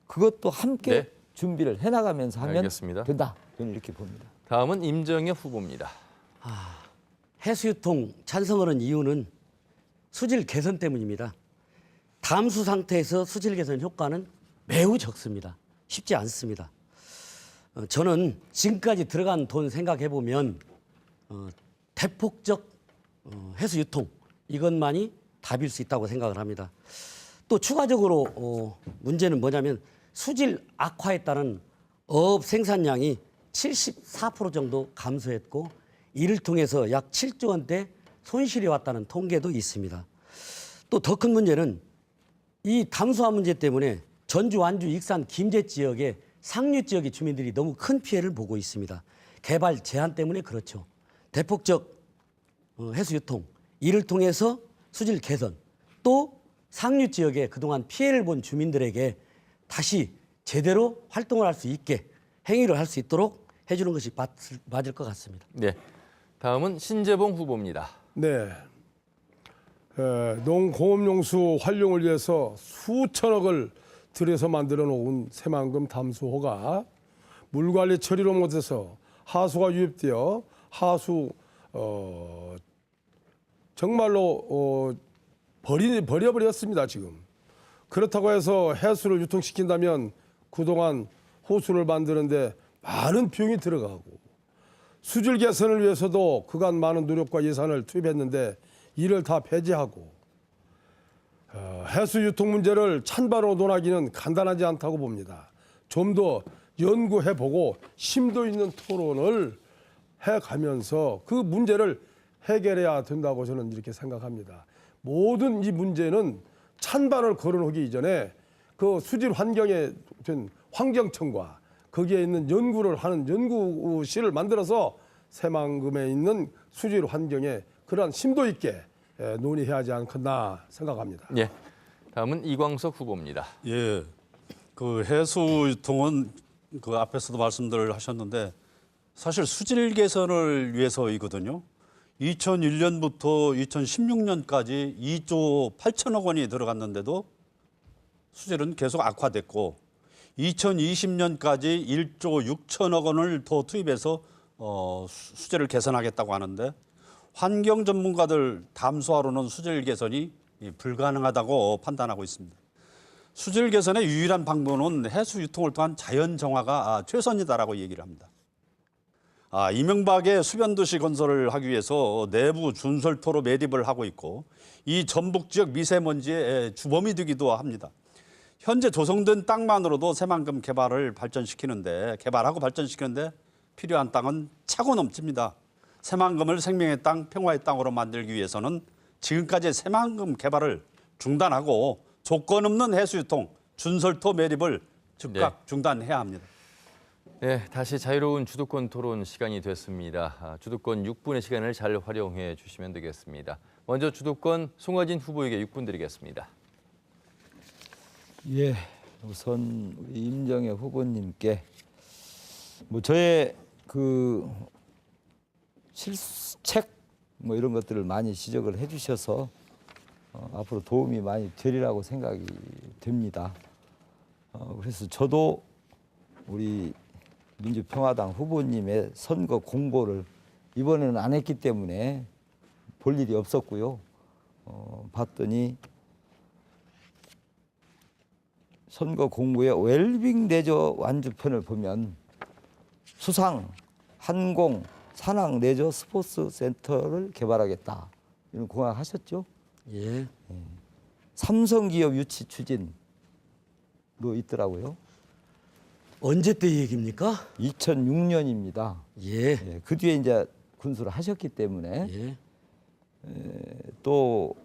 그것도 함께 네. 준비를 해나가면서 하면 알겠습니다. 된다. 저는 이렇게 봅니다. 다음은 임정혁 후보입니다. 해수유통 찬성하는 이유는 수질 개선 때문입니다. 담수 상태에서 수질 개선 효과는 매우 적습니다. 쉽지 않습니다. 저는 지금까지 들어간 돈 생각해 보면 대폭적 해수 유통 이것만이 답일 수 있다고 생각을 합니다. 또 추가적으로 문제는 뭐냐면 수질 악화에 따른 어업 생산량이 74% 정도 감소했고 이를 통해서 약 7조 원대 손실이 왔다는 통계도 있습니다. 또 더 큰 문제는 이 담수화 문제 때문에 전주, 완주, 익산, 김제 지역의 상류 지역의 주민들이 너무 큰 피해를 보고 있습니다. 개발 제한 때문에 그렇죠. 대폭적 해수 유통 이를 통해서 수질 개선 또 상류 지역에 그동안 피해를 본 주민들에게 다시 제대로 활동을 할 수 있게 행위를 할 수 있도록 해주는 것이 맞을 것 같습니다. 네, 다음은 신재봉 후보입니다. 네. 농공업용수 활용을 위해서 수천억을 들여서 만들어 놓은 새만금 담수호가 물관리 처리로 못해서 하수가 유입되어 하수 정말로 버려버렸습니다 지금. 그렇다고 해서 해수를 유통시킨다면 그동안 호수를 만드는데 많은 비용이 들어가고 수질 개선을 위해서도 그간 많은 노력과 예산을 투입했는데 이를 다 배제하고 해수 유통 문제를 찬바로 논하기는 간단하지 않다고 봅니다. 좀 더 연구해보고 심도 있는 토론을 해가면서 그 문제를 해결해야 된다고 저는 이렇게 생각합니다. 모든 이 문제는 찬반을 거론하기 이전에 그 수질 환경에 된 환경청과 거기에 있는 연구를 하는 연구실을 만들어서 새만금에 있는 수질 환경에 그러한 심도 있게 논의해야 하지 않겠나 생각합니다. 예, 다음은 이광석 후보입니다. 예, 그 해수 유통은 그 앞에서도 말씀들 하셨는데 사실 수질 개선을 위해서이거든요. 2001년부터 2016년까지 2조 8천억 원이 들어갔는데도 수질은 계속 악화됐고 2020년까지 1조 6천억 원을 더 투입해서 수질을 개선하겠다고 하는데 환경 전문가들 담수화로는 수질 개선이 불가능하다고 판단하고 있습니다. 수질 개선의 유일한 방법은 해수 유통을 통한 자연 정화가 최선이다라고 얘기를 합니다. 이명박의 수변도시 건설을 하기 위해서 내부 준설토로 매립을 하고 있고 이 전북 지역 미세먼지의 주범이 되기도 합니다. 현재 조성된 땅만으로도 새만금 개발하고 발전시키는데 필요한 땅은 차고 넘칩니다. 새만금을 생명의 땅, 평화의 땅으로 만들기 위해서는 지금까지 새만금 개발을 중단하고 조건 없는 해수유통, 준설토 매립을 즉각 중단해야 합니다. 네, 다시 자유로운 주도권 토론 시간이 됐습니다. 주도권 6분의 시간을 잘 활용해 주시면 되겠습니다. 먼저 주도권 송하진 후보에게 6분 드리겠습니다. 예, 우선 우리 임정혜 후보님께 저의 그 실책 이런 것들을 많이 지적을 해주셔서 앞으로 도움이 많이 되리라고 생각이 됩니다. 그래서 저도 우리 민주평화당 후보님의 선거 공보를 이번에는 안 했기 때문에 볼 일이 없었고요. 봤더니 선거 공보의 웰빙 레저 완주편을 보면 수상, 한공, 산악 레저 스포츠 센터를 개발하겠다. 이런 공약하셨죠? 예. 삼성기업 유치 추진도 있더라고요. 언제 때 얘기입니까? 2006년입니다. 예. 그 뒤에 이제 군수를 하셨기 때문에 예. 또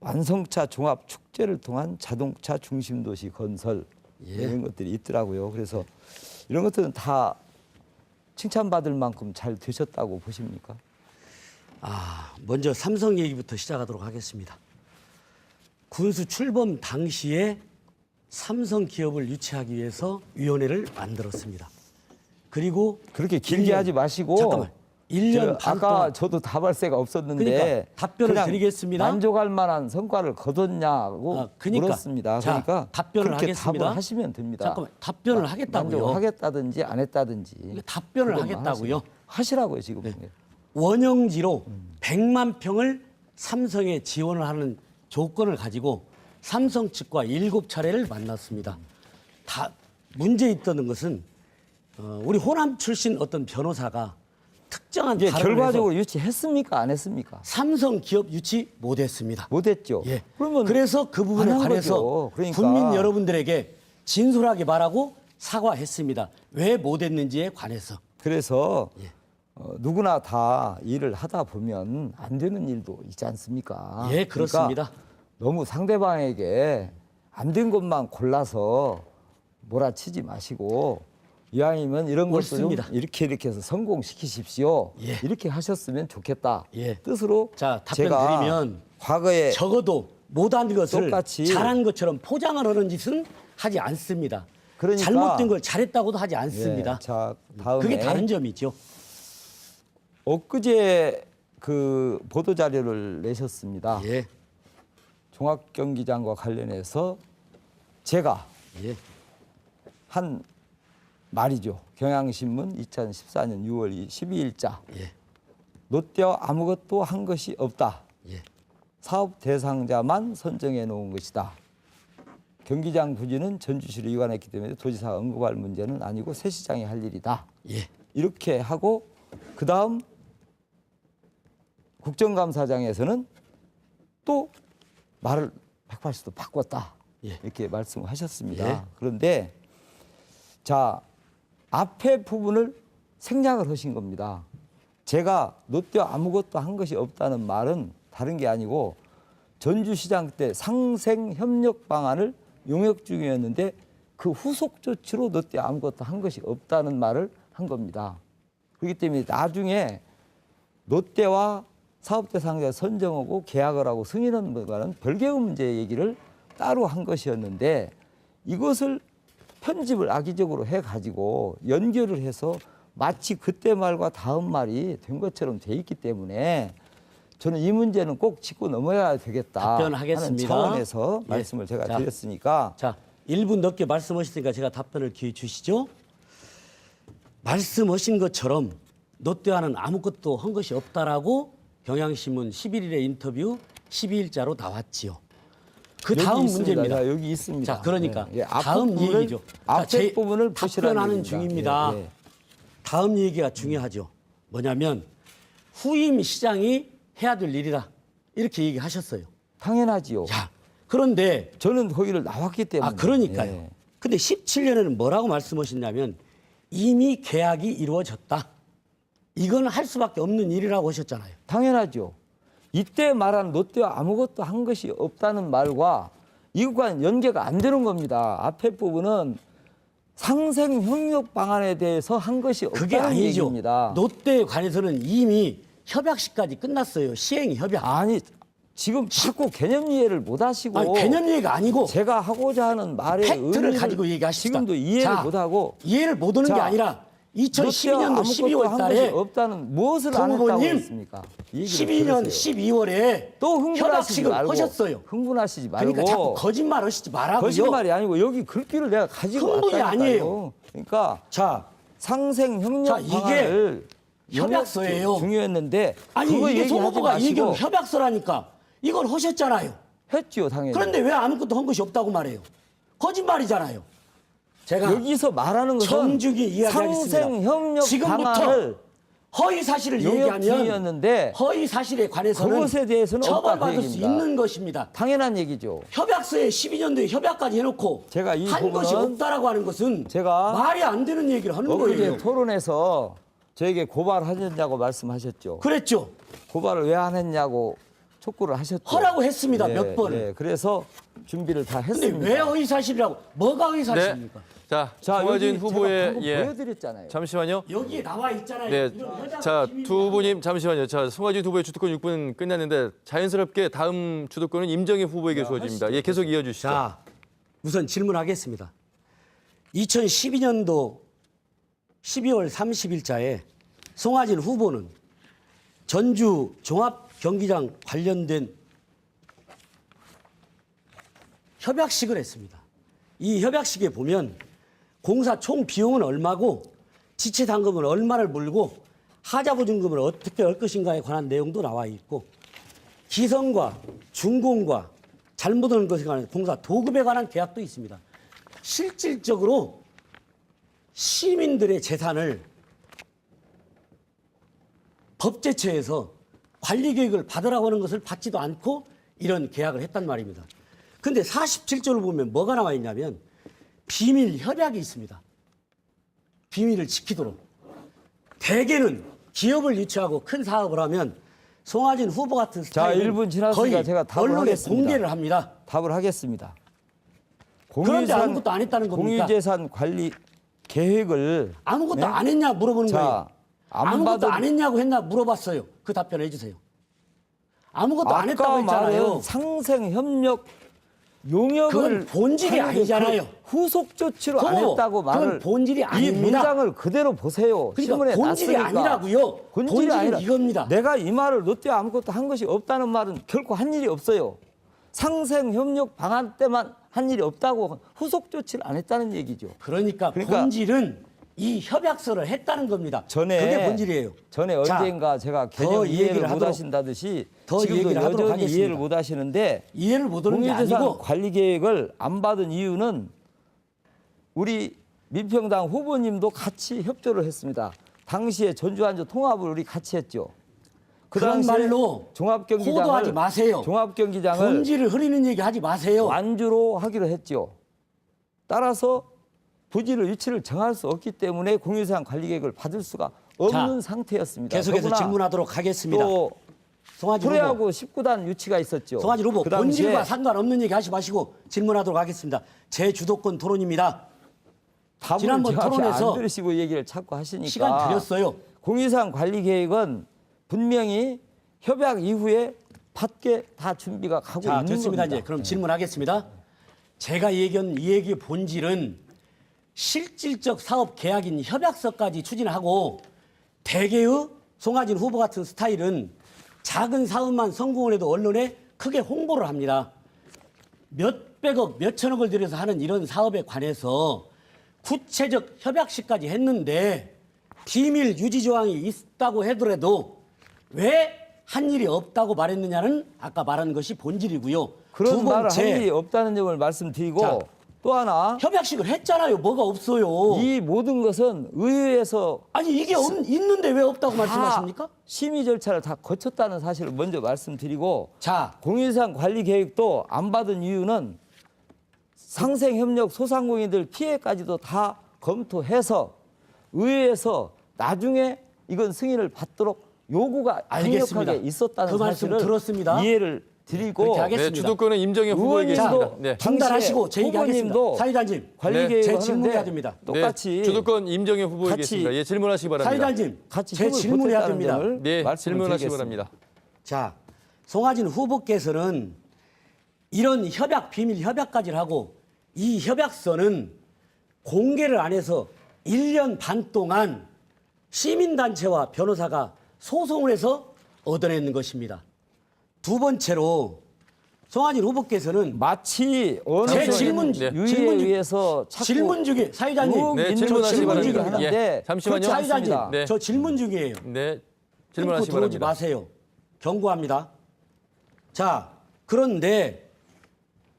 완성차 종합 축제를 통한 자동차 중심 도시 건설 이런 것들이 있더라고요. 그래서 이런 것들은 다 칭찬받을 만큼 잘 되셨다고 보십니까? 먼저 삼성 얘기부터 시작하도록 하겠습니다. 군수 출범 당시에 삼성 기업을 유치하기 위해서 위원회를 만들었습니다. 그리고 그렇게 길게 하지 마시고 잠깐만. 1년 반 아까 동안 저도 답할새가 없었는데 그러니까 답변을 그냥 드리겠습니다. 만족할 만한 성과를 거뒀냐고 그러니까. 물었습니다. 자, 그러니까 답변을 그렇게 하겠습니다. 답을 하시면 됩니다. 잠깐만, 답변을 하겠다고요. 만족하겠다든지 안 했다든지 답변을 그것만 하겠다고요. 하시라고요 지금. 원형지로 100만 평을 삼성에 지원을 하는 조건을 가지고 삼성 측과 7차례를 만났습니다. 다 문제 있던 것은 우리 호남 출신 어떤 변호사가 특정한 이게 발언을 결과적으로 해서 유치했습니까? 안 했습니까? 삼성 기업 유치 못했습니다. 못했죠. 예. 그러면 그래서 그 부분에 안 한 관해서 거죠. 그러니까. 국민 여러분들에게 진솔하게 말하고 사과했습니다. 왜 못했는지에 관해서. 그래서 예. 누구나 다 일을 하다 보면 안 되는 일도 있지 않습니까? 예, 그렇습니다. 그러니까 너무 상대방에게 안 된 것만 골라서 몰아치지 마시고 이왕이면 이런 것도 좀 옳습니다. 이렇게 해서 성공시키십시오. 예. 이렇게 하셨으면 좋겠다. 예. 뜻으로 자, 답변 제가 드리면 과거에 적어도 못한 것을 똑같이 잘한 것처럼 포장을 하는 짓은 하지 않습니다. 그러니까 잘못된 걸 잘했다고도 하지 않습니다. 예, 자, 다음에 그게 다른 점이죠. 엊그제 그 보도 자료를 내셨습니다. 예. 종합경기장과 관련해서 제가 예. 한 말이죠. 경향신문 2014년 6월 12일자. 예. 롯데와 아무것도 한 것이 없다. 예. 사업 대상자만 선정해 놓은 것이다. 경기장 부지는 전주시로 이관했기 때문에 도지사가 언급할 문제는 아니고 새 시장이 할 일이다. 예. 이렇게 하고 그다음 국정감사장에서는 또 말을 180도 바꿨다. 예. 이렇게 말씀하셨습니다. 예. 그런데 자 앞에 부분을 생략을 하신 겁니다. 제가 롯데와 아무것도 한 것이 없다는 말은 다른 게 아니고 전주시장 때 상생 협력 방안을 용역 중이었는데 그 후속 조치로 롯데 아무것도 한 것이 없다는 말을 한 겁니다. 그렇기 때문에 나중에 롯데와 사업 대상자 선정하고 계약을 하고 승인하는 것과는 별개의 문제 얘기를 따로 한 것이었는데 이것을 편집을 악의적으로 해가지고 연결을 해서 마치 그때 말과 다음 말이 된 것처럼 돼 있기 때문에 저는 이 문제는 꼭 짚고 넘어야 되겠다 답변하겠습니다. 하는 차원에서 예. 말씀을 제가 자. 드렸으니까 자, 1분 넘게 말씀하셨으니까 제가 답변을 기회 주시죠. 말씀하신 것처럼 롯데와는 아무것도 한 것이 없다라고 경향신문 11일의 인터뷰 12일자로 나왔지요. 그 여기 다음 있습니다. 문제입니다. 자, 여기 있습니다. 자, 그러니까 예, 앞 다음 부분을, 얘기죠. 앞에 제 부분을 보시라는 답변하는 얘기입니다. 중입니다. 예, 예. 다음 얘기가 중요하죠. 뭐냐면 후임 시장이 해야 될 일이다. 이렇게 얘기하셨어요. 당연하지요. 자, 그런데 저는 거기를 나왔기 때문에. 그러니까요. 예. 근데 17년에는 뭐라고 말씀하셨냐면 이미 계약이 이루어졌다. 이건 할 수밖에 없는 일이라고 하셨잖아요. 당연하죠. 이때 말한 롯데와 아무것도 한 것이 없다는 말과 이것과는 연계가 안 되는 겁니다. 앞에 부분은 상생 협력 방안에 대해서 한 것이 그게 없다는 아니죠. 얘기입니다. 롯데에 관해서는 이미 협약식까지 끝났어요. 시행 협약. 아니 지금 자꾸 개념 이해를 못 하시고 아니, 개념 이해가 아니고 제가 하고자 하는 말의 팩트를 의미를 가지고 얘기하십시다. 지금도 이해를 자, 못 하고 이해를 못 하는 게 자, 아니라 롯데와 2012년도 아무것도 12월 한 것이 달에 없다는 무엇을 안 했다고 부모님 했습니까? 이 얘기를 12년 들으세요. 12월에 또 흥분하시지 협약식을 말고 하셨어요. 흥분하시지 말고 그러니까 자꾸 거짓말 하시지 말라고요. 거짓말이 아니고 여기 글귀를 내가 가지고 흥분이 왔다니까요. 아니에요. 그러니까 자, 상생 협력 자, 이게 방안을 협약서예요. 중요했는데 아니 그거 이게 얘기하지 송호보가 마시고 얘기한 협약서라니까 이걸 하셨잖아요. 했죠 당연히. 그런데 왜 아무것도 한 것이 없다고 말해요? 거짓말이잖아요. 제가 여기서 말하는 것은 정중히 이야기하겠습니다. 상생 협력 지금부터 방안을 허위 사실을 용역 얘기하면 중이었는데 허위 사실에 관해서는 그것에 대해서는 처벌받을 없다, 그 수 얘기입니다. 있는 것입니다. 당연한 얘기죠. 협약서에 12년도에 협약까지 해놓고 제가 이 한 것이 부분은 없다라고 하는 것은 제가 말이 안 되는 얘기를 하는 엊그제 거예요. 토론에서 저에게 고발하셨냐고 말씀하셨죠. 그랬죠. 고발을 왜 안 했냐고 촉구를 하셨죠. 하라고 했습니다. 몇 번을. 네, 그래서 준비를 다 근데 했습니다. 왜 허위 사실이라고? 뭐가 허위 사실입니까? 자, 자, 송하진 여기 제가 후보의 방금 예. 보여드렸잖아요. 잠시만요. 여기에 나와 있잖아요. 네. 이런 여자가 자, 비밀 두 분님 잠시만요. 자, 송하진 후보의 주도권 6분 끝났는데 자연스럽게 다음 주도권은 임정희 후보에게 주어집니다. 예, 계속 이어주시죠. 자, 우선 질문하겠습니다. 2012년도 12월 30일자에 송하진 후보는 전주 종합경기장 관련된 협약식을 했습니다. 이 협약식에 보면 공사 총 비용은 얼마고 지체 당금은 얼마를 물고 하자 보증금을 어떻게 얻을 것인가에 관한 내용도 나와 있고 기성과 준공과 잘못한 것에 관한 공사 도급에 관한 계약도 있습니다. 실질적으로 시민들의 재산을 법제처에서 관리 계획을 받으라고 하는 것을 받지도 않고 이런 계약을 했단 말입니다. 근데 47조를 보면 뭐가 나와 있냐면 비밀 협약이 있습니다. 비밀을 지키도록. 대개는 기업을 유치하고 큰 사업을 하면 송하진 후보 같은 스타일은 1분 지났으니까 거의 제가 답을 언론에 하겠습니다. 공개를 합니다. 답을 하겠습니다. 그런데 아무것도 안 했다는 겁니까? 공유재산 관리 계획을 아무것도 네? 안 했냐 물어보는 자, 거예요. 안 아무것도 받은- 안 했냐고 했나 물어봤어요. 그 답변을 해주세요. 아무것도 안 했다고 아까 했잖아요. 말한 상생협력 용역을 그건 본질이 하는데 아니잖아요. 그 후속 조치로 안 그거, 했다고 그건 말을 본질이 이 아닙니다. 문장을 그대로 보세요. 그러니까 신문에 본질이 났으니까. 아니라고요. 본질은 이겁니다. 내가 이 말을 롯데 아무것도 한 것이 없다는 말은 결코 한 일이 없어요. 상생협력 방안 때만 한 일이 없다고 후속 조치를 안 했다는 얘기죠. 그러니까 그러니까 본질은 이 협약서를 했다는 겁니다. 그게 본질이에요. 전에 자, 언젠가 제가 더 개념 얘기를 이해를 못 하도록- 하신다듯이 더 지금도 얘기를 하도록 여전히 하겠습니다. 이해를 못 하시는데 이해를 못 하는 게 공유재산 아니고 관리 계획을 안 받은 이유는 우리 민평당 후보님도 같이 협조를 했습니다. 당시에 전주안주 통합을 우리 같이 했죠. 그 그런 당시에 말로 종합경기장을 호도하지 마세요. 종합경기장을 본질을 흐리는 얘기 하지 마세요. 완주로 하기로 했죠. 따라서 부지를 위치를 정할 수 없기 때문에 공유재산 관리 계획을 받을 수가 없는 상태였습니다. 계속해서 더구나 질문하도록 하겠습니다. 또 송하진 후보, 프로야구 19단 유치가 있었죠. 송하진 후보 그 당시에 본질과 상관없는 얘기 하지 마시고 질문하도록 하겠습니다. 제 주도권 토론입니다. 답을 지난번 정확히 토론에서 안 들으시고 얘기를 자꾸 하시니까 시간 드렸어요. 공유재산 관리 계획은 분명히 협약 이후에 받게 다 준비가 가고 자, 있는 됐습니다. 겁니다. 이제 그럼 질문하겠습니다. 제가 얘기한 이 얘기의 본질은 실질적 사업 계약인 협약서까지 추진하고 대개의 송하진 후보 같은 스타일은 작은 사업만 성공을 해도 언론에 크게 홍보를 합니다. 몇백억, 몇천억을 들여서 하는 이런 사업에 관해서 구체적 협약시까지 했는데 비밀 유지 조항이 있다고 하더라도 왜 한 일이 없다고 말했느냐는 아까 말한 것이 본질이고요. 그런 두 말을 할 번째, 일이 없다는 점을 말씀드리고 자, 또 하나 협약식을 했잖아요. 뭐가 없어요. 이 모든 것은 의회에서 아니 이게 있는데 왜 없다고 말씀하십니까? 심의 절차를 다 거쳤다는 사실을 먼저 말씀드리고 자, 공유재산 관리 계획도 안 받은 이유는 상생협력 소상공인들 피해까지도 다 검토해서 의회에서 나중에 이건 승인을 받도록 요구가 알겠습니다. 강력하게 있었다는 그 말씀 사실을 들었습니다. 이해를 드리고 그렇게 하겠습니다. 네, 주도권은 임정혜 후보에게 있습니다. 의원님도 네. 중단하시고 제 얘기하겠습니다. 후보님도 사회자님, 관리 네. 계획을 제 하는데 질문해야 됩니다. 똑같이 네, 주도권 임정혜 후보에게 같이 있습니다. 예, 질문하시기 바랍니다. 사회자님, 같이 제 힘을 질문해야 보탰다는 됩니다. 점을 네, 말씀을 질문하시기 드리겠습니다. 바랍니다. 자, 송하진 후보께서는 이런 협약, 비밀 협약까지를 하고 이 협약서는 공개를 안 해서 1년 반 동안 시민단체와 변호사가 소송을 해서 얻어내는 것입니다. 두 번째로 송하진 후보께서는 마치 어느 제 정도 질문, 네. 유의에 질문 중- 의해서 자꾸 질문 중에 사회자님, 네, 민족 질문하시기 질문 바랍니다. 중에 하는데 예, 잠시만요. 그렇지 사회자님, 않습니다. 네. 저 질문 중이에요. 네, 끊고 질문하시기 들어오지 바랍니다. 마세요. 경고합니다. 자, 그런데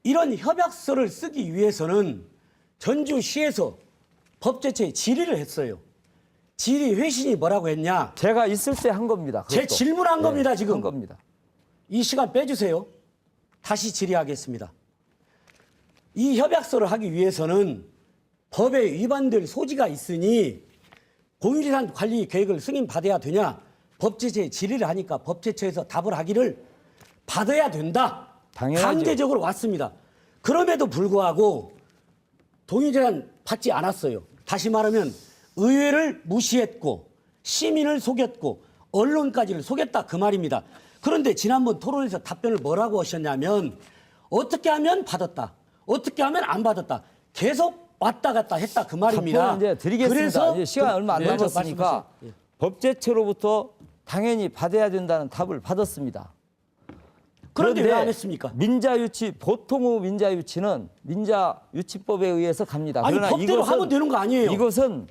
이런 협약서를 쓰기 위해서는 전주시에서 법제처에 질의를 했어요. 질의 회신이 뭐라고 했냐? 제가 있을 때 한 겁니다. 제 그것도. 질문한 겁니다, 한 지금. 겁니다. 이 시간 빼주세요. 다시 질의하겠습니다. 이 협약서를 하기 위해서는 법에 위반될 소지가 있으니 공유재산 관리 계획을 승인받아야 되냐? 법제처에 질의를 하니까 법제처에서 답을 하기를 받아야 된다. 당연하죠. 강제적으로 왔습니다. 그럼에도 불구하고 동의제안 받지 않았어요. 다시 말하면 의회를 무시했고 시민을 속였고 언론까지를 속였다 그 말입니다. 그런데 지난번 토론에서 답변을 뭐라고 하셨냐면 어떻게 하면 받았다. 어떻게 하면 안 받았다. 계속 왔다 갔다 했다 그 말입니다. 답변을 이제 드리겠습니다. 그래서 이제 시간 얼마 안 네, 남았으니까 말씀하세요. 예. 법제처로부터 당연히 받아야 된다는 답을 받았습니다. 그런데 왜 안 했습니까? 민자유치 보통의 민자유치는 민자유치법에 의해서 갑니다. 아니 그러나 법대로 하면 되는 거 아니에요? 이것은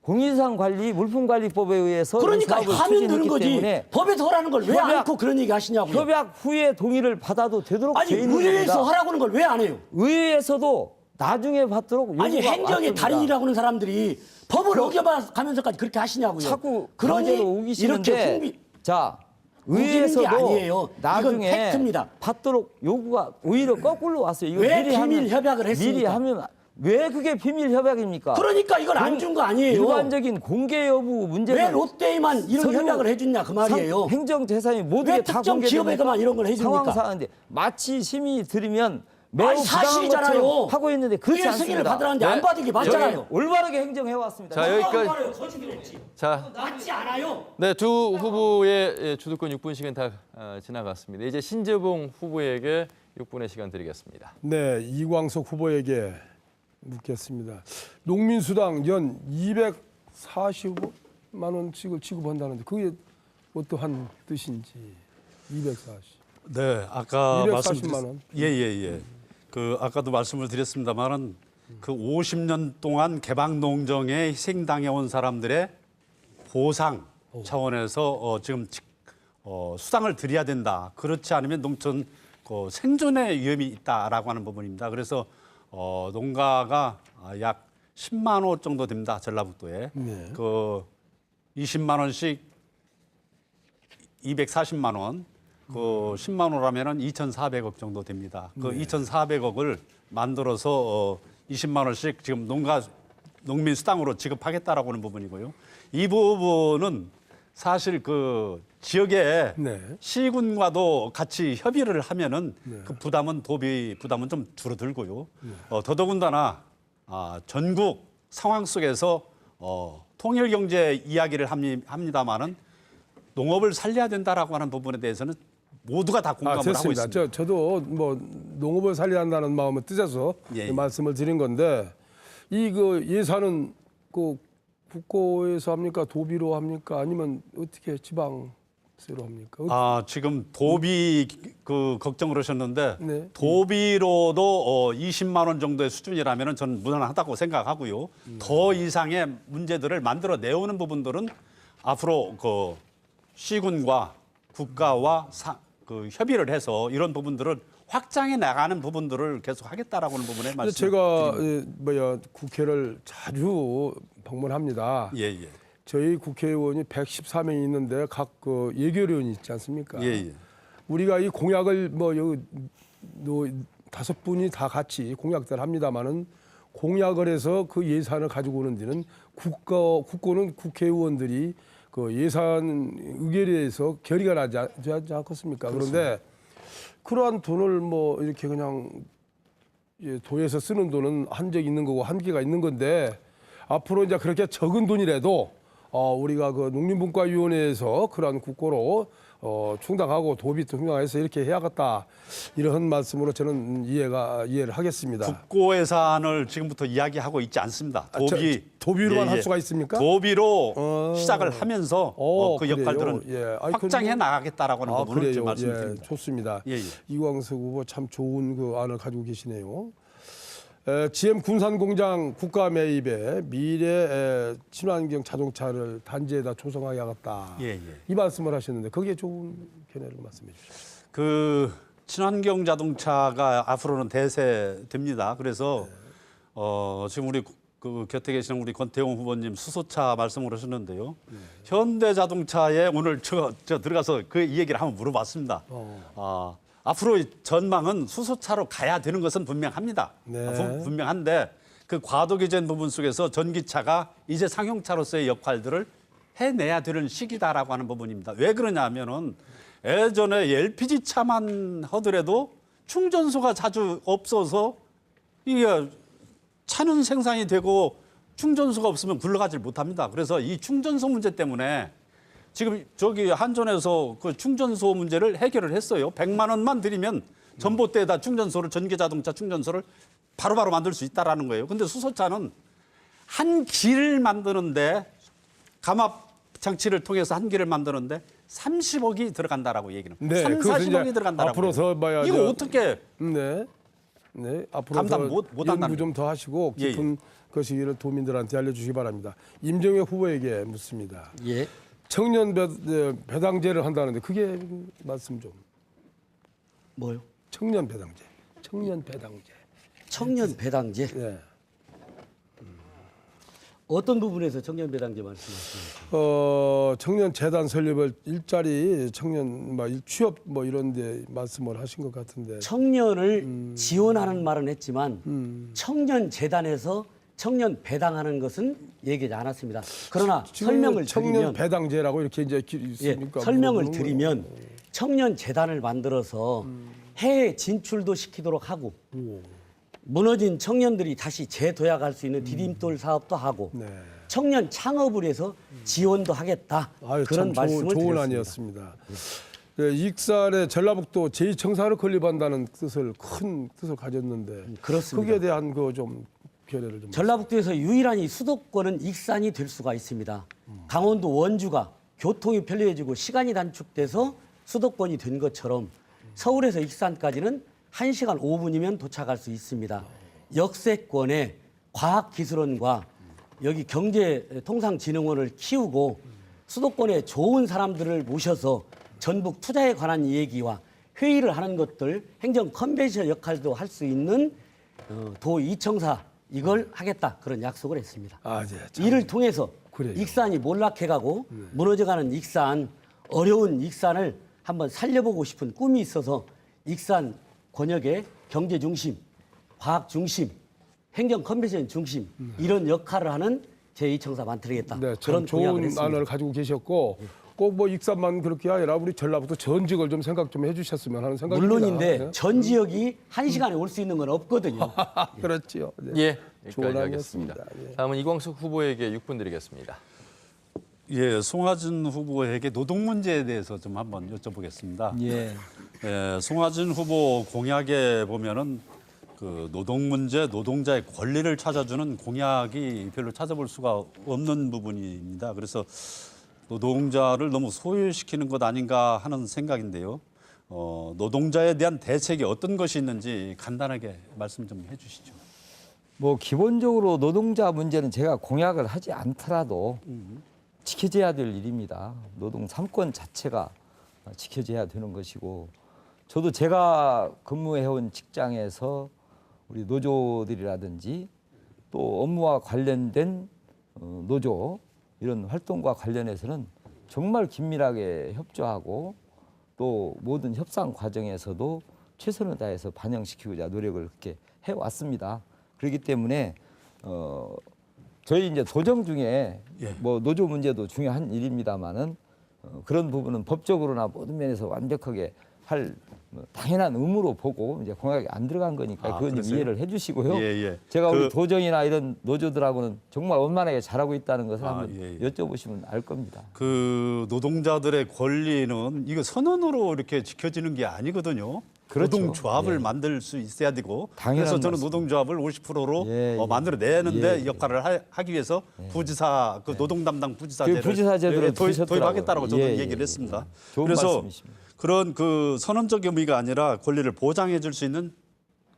공인상관리 물품관리법에 의해서 그러니까 이 사업을 하면 되는 추진했기 거지. 때문에 법에서 하라는 걸 왜 협약- 않고 그런 얘기 하시냐고요. 협약 후에 동의를 받아도 되도록 아니 돼 있는 의회에서 겁니다. 하라고 하는 걸 왜 안 해요? 의회에서도 나중에 받도록 요구가 아니 행정의 왔습니다. 달인이라고 하는 사람들이 법을 어겨가면서까지 그렇게 하시냐고요. 자꾸 그러니 강제로 이렇게 우기시는데 흥미 자 우기는 게 의회에서도 아니에요. 이건 나중에 팩트입니다. 받도록 요구가 오히려 거꾸로 왔어요. 이거 왜 미리 하면- 비밀 협약을 했습니까? 미리 하면 왜 그게 비밀 협약입니까? 그러니까 이걸 안 준 거 아니에요. 일반적인 공개 여부 문제는 왜 롯데에만 이런 서류 협약을 해주냐 그 말이에요. 행정 재산이 모두 왜 다 특정 공개됩니까? 기업에게만 이런 걸 해줍니까? 상황 사는데 마치 심의 들으면 매우 아니, 부당한 사실이잖아요. 것처럼 하고 있는데 그렇지 의회 승인을 않습니다. 받으라는데 안 네. 받은 게 맞잖아요. 저희 올바르게 행정해 왔습니다. 자, 여기까지. 말해요. 거짓말이지. 자, 맞지 않아요. 네, 두 후보의 주도권 6분 시간 다 지나갔습니다. 이제 신재봉 후보에게 6분의 시간 드리겠습니다. 네, 이광석 후보에게 묻겠습니다. 농민수당 연 240만 원씩을 지급한다는데 그게 어떠한 뜻인지 240. 네, 아까 240만 원. 예예예. 그 아까도 말씀을 드렸습니다만은 그 50년 동안 개방 농정에 희생당해온 사람들의 보상 차원에서 지금 수당을 드려야 된다. 그렇지 않으면 농촌 생존의 위험이 있다라고 하는 부분입니다. 그래서 농가가 약 10만 호 정도 됩니다. 전라북도에. 네. 그 20만 원씩 240만 원. 그 10만 호라면은 2,400억 정도 됩니다. 그 2,400억을 만들어서 20만 원씩 지금 농민 수당으로 지급하겠다라고 하는 부분이고요. 이 부분은 사실 그 지역의 네. 시군과도 같이 협의를 하면은 그 도비 부담은 좀 줄어들고요. 더더군다나 전국 상황 속에서 통일 경제 이야기를 합니다만은 농업을 살려야 된다라고 하는 부분에 대해서는 모두가 다 공감을 하고 됐습니다. 있습니다. 저도 뭐 농업을 살려야 한다는 마음을 뜻에서 예. 말씀을 드린 건데 이 그 예산은 그 국고에서 합니까? 도비로 합니까? 아니면 어떻게 지방세로 합니까? 지금 도비 그 걱정을 하셨는데 네. 도비로도 20만 원 정도의 수준이라면 저는 무난하다고 생각하고요. 더 이상의 문제들을 만들어 내오는 부분들은 앞으로 그 시군과 국가와 그 협의를 해서 이런 부분들을 확장해 나가는 부분들을 계속 하겠다라고 하는 부분에 근데 말씀. 제가 국회를 자주 방문합니다. 예. 저희 국회의원이 114명이 있는데 각 그 예결위원이 있지 않습니까? 예. 우리가 이 공약을 여기 5분이 다 같이 공약들 합니다만은 공약을 해서 그 예산을 가지고 오는 데는 국고는 국회의원들이 그 예산 의결위에서 결의가 나지 않겠습니까? 그런데 그러한 돈을 이렇게 그냥 도에서 쓰는 돈은 한정이 있는 거고 한계가 있는 건데 앞으로 이제 그렇게 적은 돈이라도 우리가 그 농림분과위원회에서 그러한 국고로 충당하고 도비도 충당해서 이렇게 해야겠다 이런 말씀으로 저는 이해를 하겠습니다. 국고 예산을 지금부터 이야기하고 있지 않습니다. 도비로만 할 수가 있습니까? 도비로 시작을 하면서 그 그래요? 역할들은 예. 확장해 나가겠다라고 하는 부분을 그래요. 좀 말씀드립니다. 좋습니다. 예. 이광석 후보 참 좋은 그 안을 가지고 계시네요. GM 군산공장 국가 매입에 미래 친환경 자동차를 단지에다 조성하게 하겠다. 예. 이 말씀을 하셨는데 거기에 좋은 견해를 말씀해 주십시오. 그 친환경 자동차가 앞으로는 대세됩니다. 그래서 지금 우리 그 곁에 계시는 우리 권태용 후보님 수소차 말씀을 하셨는데요. 현대자동차에 오늘 저 들어가서 그 얘기를 한번 물어봤습니다. 앞으로 전망은 수소차로 가야 되는 것은 분명합니다. 네. 분명한데 그 과도 개선 부분 속에서 전기차가 이제 상용차로서의 역할들을 해내야 되는 시기다라고 하는 부분입니다. 왜 그러냐면은 예전에 LPG 차만 하더라도 충전소가 자주 없어서 이게 차는 생산이 되고 충전소가 없으면 굴러가질 못합니다. 그래서 이 충전소 문제 때문에 지금 저기 한전에서 그 충전소 문제를 해결을 했어요. 100만 원만 들이면 전봇대에다 충전소를 전기자동차 충전소를 바로바로 만들 수 있다라는 거예요. 근데 수소차는 한 길을 만드는데 감압 장치를 통해서 한 길을 만드는데 30억이 들어간다라고 얘기는. 네, 40억이 들어간다라고. 앞으로 더 봐야 이거 어떻게 네, 앞으로 감당 더 못 한다는 연구 좀 더 하시고 예, 깊은 것이기를 도민들한테 알려주시기 바랍니다. 임정혁 후보에게 묻습니다. 예. 청년 배당제를 한다는데 그게 말씀 좀. 뭐요? 청년 배당제. 청년 배당제. 청년 배당제. 예. 어떤 부분에서 청년 배당제 말씀하시나요? 청년 재단 설립을 일자리 청년 취업 이런 데 말씀을 하신 것 같은데. 청년을 지원하는 말은 했지만 청년 재단에서 청년 배당하는 것은 얘기하지 않았습니다. 그러나 설명을 청년 드리면 배당제라고 이렇게 이제 예, 있으니까 설명을 물어보는 드리면 청년 재단을 만들어서 해외 진출도 시키도록 하고 무너진 청년들이 다시 재도약할 수 있는 디딤돌 사업도 하고 네. 청년 창업을 해서 지원도 하겠다. 아유, 그런 참 말씀을 좋은 드렸습니다. 안이었습니다. 네, 익산의 전라북도 제2청사를 건립한다는 큰 뜻을 가졌는데 그렇습니다. 거기에 대한 그 좀 견해를 좀. 전라북도에서 유일한 이 수도권은 익산이 될 수가 있습니다. 강원도 원주가 교통이 편리해지고 시간이 단축돼서 수도권이 된 것처럼 서울에서 익산까지는 1시간 5분이면 도착할 수 있습니다. 역세권에 과학기술원과 여기 경제통상진흥원을 키우고 수도권에 좋은 사람들을 모셔서 전북 투자에 관한 얘기와 회의를 하는 것들, 행정 컨벤션 역할도 할 수 있는 도 이청사 이걸 하겠다 그런 약속을 했습니다. 아, 네, 참. 이를 통해서 그래요. 익산이 몰락해가고 무너져가는 익산, 어려운 익산을 한번 살려보고 싶은 꿈이 있어서 익산 권역의 경제 중심, 과학 중심, 행정 컨벤션 중심 이런 역할을 하는 제2청사 만들겠다. 네, 그런 참 공약을 좋은 했습니다. 안을 가지고 계셨고 꼭 익산만 그렇게 아니라 우리 전라북도 전 지역을 좀 생각 좀 해주셨으면 하는 생각입니다. 물론인데 네. 전 지역이 1시간에 올 수 있는 건 없거든요. 그렇지요. 네. 예, 좋은 여기까지 하겠습니다. 안이었습니다. 예. 다음은 이광석 후보에게 6분 드리겠습니다. 예, 송하진 후보에게 노동 문제에 대해서 좀 한번 여쭤보겠습니다. 예. 예, 송하진 후보 공약에 보면은 그 노동 문제, 노동자의 권리를 찾아주는 공약이 별로 찾아볼 수가 없는 부분입니다. 그래서 노동자를 너무 소외시키는 것 아닌가 하는 생각인데요. 노동자에 대한 대책이 어떤 것이 있는지 간단하게 말씀 좀 해주시죠. 기본적으로 노동자 문제는 제가 공약을 하지 않더라도 지켜져야 될 일입니다. 노동 3권 자체가 지켜져야 되는 것이고 저도 제가 근무해온 직장에서 우리 노조들이라든지 또 업무와 관련된 노조 이런 활동과 관련해서는 정말 긴밀하게 협조하고 또 모든 협상 과정에서도 최선을 다해서 반영시키고자 노력을 그렇게 해왔습니다. 그렇기 때문에 저희 이제 도정 중에 노조 문제도 중요한 일입니다만은 그런 부분은 법적으로나 모든 면에서 완벽하게 할 당연한 의무로 보고 이제 공약이 안 들어간 거니까 그건 좀 그러세요? 이해를 해주시고요. 예, 예. 제가 우리 도정이나 이런 노조들하고는 정말 원만하게 잘하고 있다는 것을 한번 예, 예. 여쭤보시면 알 겁니다. 그 노동자들의 권리는 이거 선언으로 이렇게 지켜지는 게 아니거든요. 그렇죠. 노동조합을 만들 수 있어야 되고 당연한 그래서 저는 말씀. 노동조합을 50%로 예, 예. 만들어내는데 예, 예. 역할을 하기 위해서 부지사 그 노동 담당 부지사제를 그 부지사제도를 도입하겠다라고 저는 예, 예, 얘기를 예. 했습니다. 좋은 그래서 말씀이십니다. 그런 그 선언적 의미가 아니라 권리를 보장해 줄 수 있는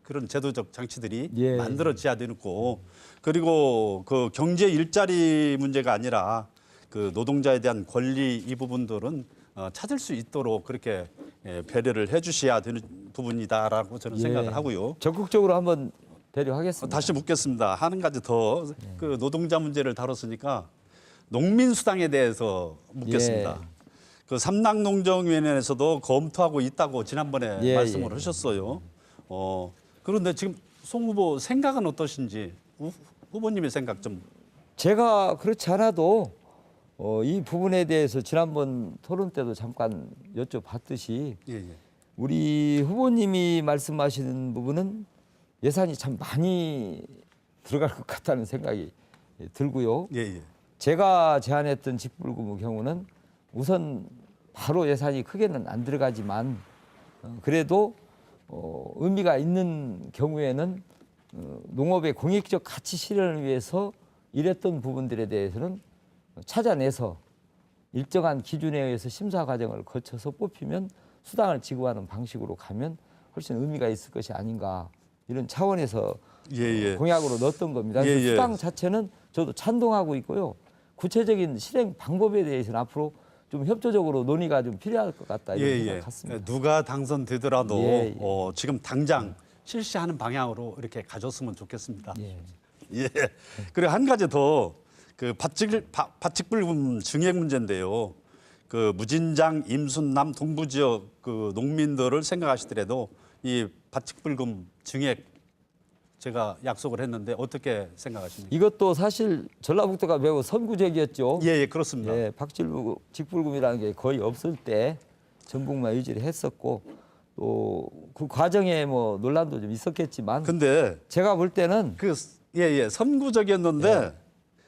그런 제도적 장치들이 예. 만들어져야 되고 그리고 그 경제 일자리 문제가 아니라 그 노동자에 대한 권리 이 부분들은 찾을 수 있도록 그렇게 배려를 해주셔야 되는 부분이다라고 저는 생각을 하고요. 적극적으로 한번 배려하겠습니다. 다시 묻겠습니다. 한 가지 더 그 노동자 문제를 다뤘으니까 농민수당에 대해서 묻겠습니다. 예. 그 삼락농정위원회에서도 검토하고 있다고 지난번에 예, 말씀을 예. 하셨어요. 그런데 지금 송 후보 생각은 어떠신지 후보님의 생각 좀. 제가 그렇지 않아도 이 부분에 대해서 지난번 토론 때도 잠깐 여쭤봤듯이 예, 예. 우리 후보님이 말씀하시는 부분은 예산이 참 많이 들어갈 것 같다는 생각이 들고요. 예, 예. 제가 제안했던 직불금의 경우는 우선 바로 예산이 크게는 안 들어가지만 그래도 의미가 있는 경우에는 농업의 공익적 가치 실현을 위해서 일했던 부분들에 대해서는 찾아내서 일정한 기준에 의해서 심사 과정을 거쳐서 뽑히면 수당을 지급하는 방식으로 가면 훨씬 의미가 있을 것이 아닌가 이런 차원에서 예, 예. 공약으로 넣었던 겁니다. 그래서 예, 예. 수당 자체는 저도 찬동하고 있고요. 구체적인 실행 방법에 대해서는 앞으로 좀 협조적으로 논의가 좀 필요할 것 같다 이런 생각 같습니다. 누가 당선되더라도 예, 예. 지금 당장 실시하는 방향으로 이렇게 가졌으면 좋겠습니다. 예. 예. 그리고 한 가지 더 그 밭직불금 증액 문제인데요. 그 무진장, 임순남, 동부 지역 그 농민들을 생각하시더라도 이 밭직불금 증액 제가 약속을 했는데 어떻게 생각하십니까? 이것도 사실 전라북도가 매우 선구적이었죠. 예, 그렇습니다. 예, 직불금이라는 게 거의 없을 때 전북만 유지를 했었고 또 그 과정에 뭐 논란도 좀 있었겠지만 근데 제가 볼 때는 선구적이었는데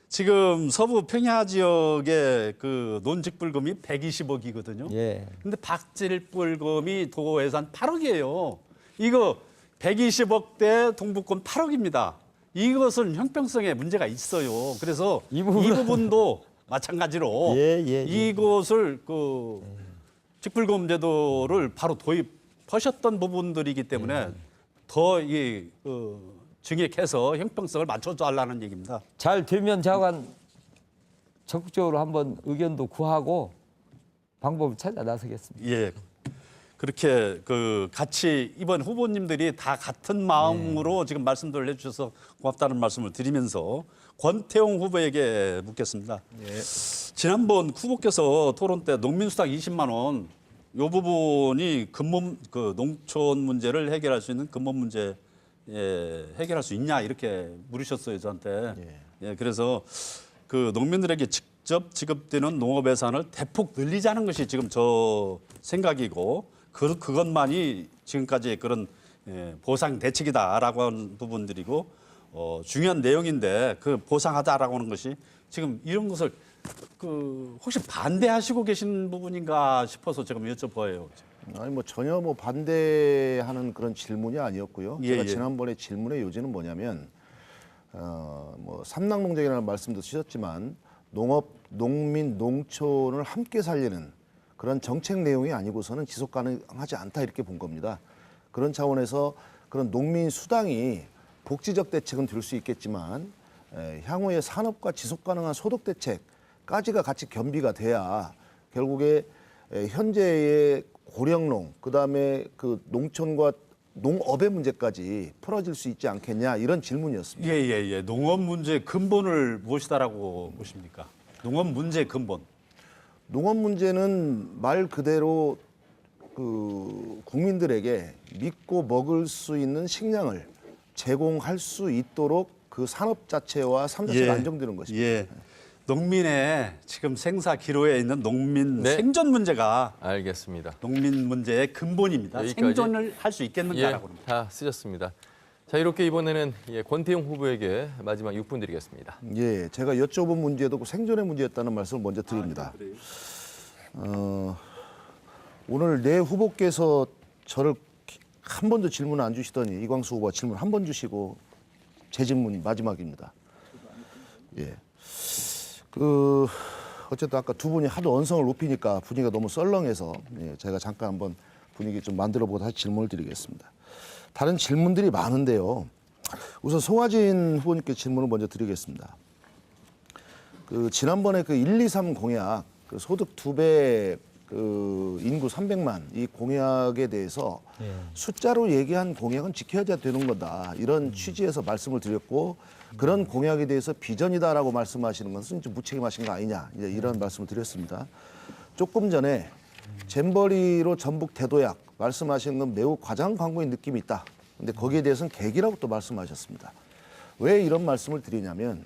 지금 서부 평야 지역의 그 논직불금이 120억이거든요. 예. 근데 박질불금이 도 예산 8억이에요. 이거 120억대 동북권 8억입니다. 이것은 형평성에 문제가 있어요. 그래서 이 부분도 마찬가지로 예. 이것을 그 직불금 제도를 바로 도입하셨던 부분들이기 때문에 더 이 증액해서 형평성을 맞춰달라는 얘기입니다. 잘 되면 자관 적극적으로 한번 의견도 구하고 방법을 찾아 나서겠습니다. 예. 그렇게 그 같이 이번 후보님들이 다 같은 마음으로 지금 말씀들을 해주셔서 고맙다는 말씀을 드리면서 권태용 후보에게 묻겠습니다. 지난번 후보께서 토론 때 농민수당 20만 원, 이 부분이 근본 그 농촌 문제를 해결할 수 있는 근본 문제 해결할 수 있냐 이렇게 물으셨어요 저한테. 예, 그래서 그 농민들에게 직접 지급되는 농업 예산을 대폭 늘리자는 것이 지금 저 생각이고 그것만이 지금까지의 그런 보상 대책이다라고 하는 부분들이고 중요한 내용인데 그 보상하다라고 하는 것이 지금 이런 것을 그 혹시 반대하시고 계신 부분인가 싶어서 지금 여쭤봐요. 아니 뭐 전혀 뭐 반대하는 그런 질문이 아니었고요. 예, 제가 예. 지난번에 질문의 요지는 뭐냐면 뭐 삼락농장이라는 말씀도 주셨지만 농업, 농민, 농촌을 함께 살리는 그런 정책 내용이 아니고서는 지속 가능하지 않다 이렇게 본 겁니다. 그런 차원에서 그런 농민 수당이 복지적 대책은 될 수 있겠지만 향후에 산업과 지속 가능한 소득 대책까지가 같이 겸비가 돼야 결국에 현재의 고령농 그다음에 그 농촌과 농업의 문제까지 풀어질 수 있지 않겠냐 이런 질문이었습니다. 예. 농업 문제 근본을 무엇이다라고 보십니까? 농업 문제 근본. 농업 문제는 말 그대로 그 국민들에게 믿고 먹을 수 있는 식량을 제공할 수 있도록 그 산업 자체와 삶 자체가 안정되는 것입니다. 예. 농민의 지금 생사 기로에 있는 농민 네. 생존 문제가 알겠습니다. 농민 문제의 근본입니다. 여기까지. 생존을 할 수 있겠는가라고 합니다. 다 쓰셨습니다. 자, 이렇게 이번에는 권태용 후보에게 마지막 6분 드리겠습니다. 예, 제가 여쭤본 문제도 그 생존의 문제였다는 말씀을 먼저 드립니다. 오늘 내 후보께서 저를 한 번도 질문 안 주시더니 이광수 후보가 질문 한 번 주시고 제 질문 마지막입니다. 예. 그 어쨌든 아까 두 분이 하도 언성을 높이니까 분위기가 너무 썰렁해서 제가 잠깐 한번 분위기 좀 만들어보고 다시 질문을 드리겠습니다. 다른 질문들이 많은데요. 우선 송하진 후보님께 질문을 먼저 드리겠습니다. 그 지난번에 그 1, 2, 3 공약, 그 소득 2배, 그 인구 300만 이 공약에 대해서 숫자로 얘기한 공약은 지켜야 되는 거다 이런 취지에서 말씀을 드렸고 그런 공약에 대해서 비전이다라고 말씀하시는 것은 좀 무책임하신 거 아니냐 이제 이런 말씀을 드렸습니다. 조금 전에 잼버리로 전북 대도약 말씀하시는 건 매우 과장 광고의 느낌이 있다. 근데 거기에 대해서는 계기라고 또 말씀하셨습니다. 왜 이런 말씀을 드리냐면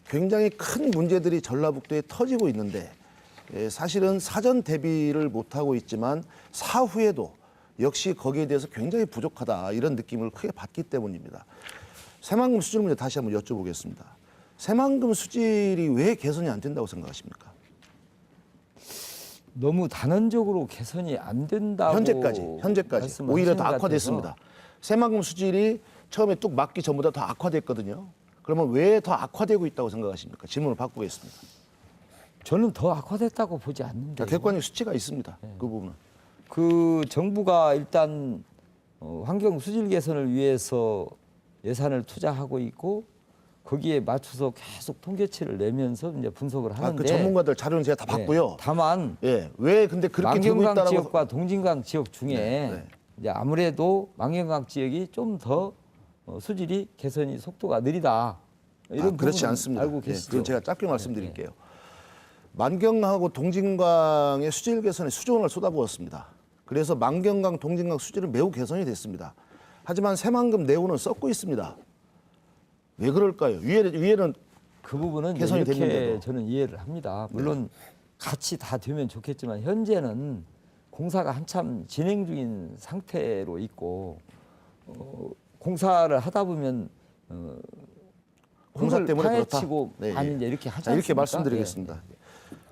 굉장히 큰 문제들이 전라북도에 터지고 있는데 사실은 사전 대비를 못하고 있지만 사후에도 역시 거기에 대해서 굉장히 부족하다 이런 느낌을 크게 받기 때문입니다. 새만금 수질 문제 다시 한번 여쭤보겠습니다. 새만금 수질이 왜 개선이 안 된다고 생각하십니까? 너무 단언적으로 개선이 안 된다고 현재까지 말씀을 오히려 하시는 더 것 악화됐습니다. 같아서 새만금 수질이 처음에 뚝 맞기 전보다 더 악화됐거든요. 그러면 왜 더 악화되고 있다고 생각하십니까? 질문을 바꾸겠습니다. 저는 더 악화됐다고 보지 않는데 객관적 수치가 있습니다. 그 부분은. 그 정부가 일단 환경 수질 개선을 위해서 예산을 투자하고 있고 거기에 맞춰서 계속 통계치를 내면서 이제 분석을 하는데 그 전문가들 자료는 제가 다 봤고요. 다만 예, 왜 근데 그렇게 되고 망경강 있다라고 지역과 동진강 지역 중에 네. 이제 아무래도 망경강 지역이 좀 더 수질이 개선이 속도가 느리다. 이런 그렇지 부분은 않습니다. 알고 예, 계시죠? 그건 제가 짧게 말씀드릴게요. 만경강하고 동진강의 수질 개선에 수조원을 쏟아부었습니다. 그래서 만경강, 동진강 수질은 매우 개선이 됐습니다. 하지만 새만금 내호는 썩고 있습니다. 왜 그럴까요? 위에는 그 부분은 개선이 이렇게 됐는데도. 저는 이해를 합니다. 물론 같이 다 되면 좋겠지만 현재는 공사가 한참 진행 중인 상태로 있고 공사를 하다 보면 공사 흙을 때문에 그렇다. 파헤치고 네, 많이 예. 이제 이렇게 하지 자, 이렇게 않습니까? 말씀드리겠습니다.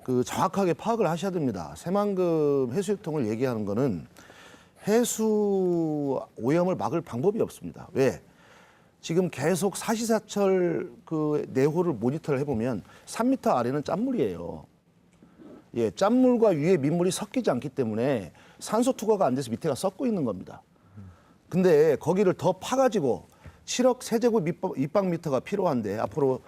그 정확하게 파악을 하셔야 됩니다. 새만금 해수유통을 얘기하는 거는 해수 오염을 막을 방법이 없습니다. 왜? 지금 계속 사시사철 그 내호를 모니터를 해보면 3m 아래는 짠물이에요. 예, 짠물과 위에 민물이 섞이지 않기 때문에 산소 투과가 안 돼서 밑에가 썩고 있는 겁니다. 근데 거기를 더 파가지고 7억 세제곱 입방미터가 필요한데 앞으로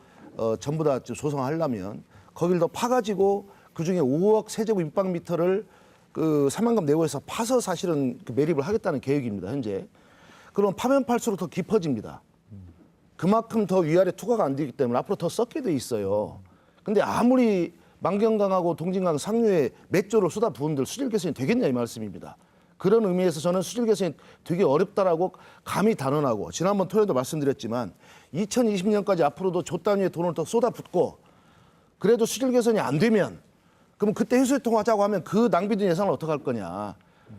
전부 다 조성하려면 거기를 더 파가지고 그중에 5억 세제곱 입방미터를 그 새만금 내호에서 파서 사실은 그 매립을 하겠다는 계획입니다. 현재. 그럼 파면 팔수록 더 깊어집니다. 그만큼 더 위아래 투과가 안 되기 때문에 앞으로 더 썩게 돼 있어요. 근데 아무리 만경강하고 동진강 상류에 몇 조를 쏟아 부은들 수질 개선이 되겠냐 이 말씀입니다. 그런 의미에서 저는 수질 개선이 되게 어렵다라고 감히 단언하고 지난번 토요일도 말씀드렸지만 2020년까지 앞으로도 조 단위의 돈을 더 쏟아붓고 그래도 수질 개선이 안 되면 그럼 그때 해수유통 하자고 하면 그 낭비된 예산을 어떻게 할 거냐.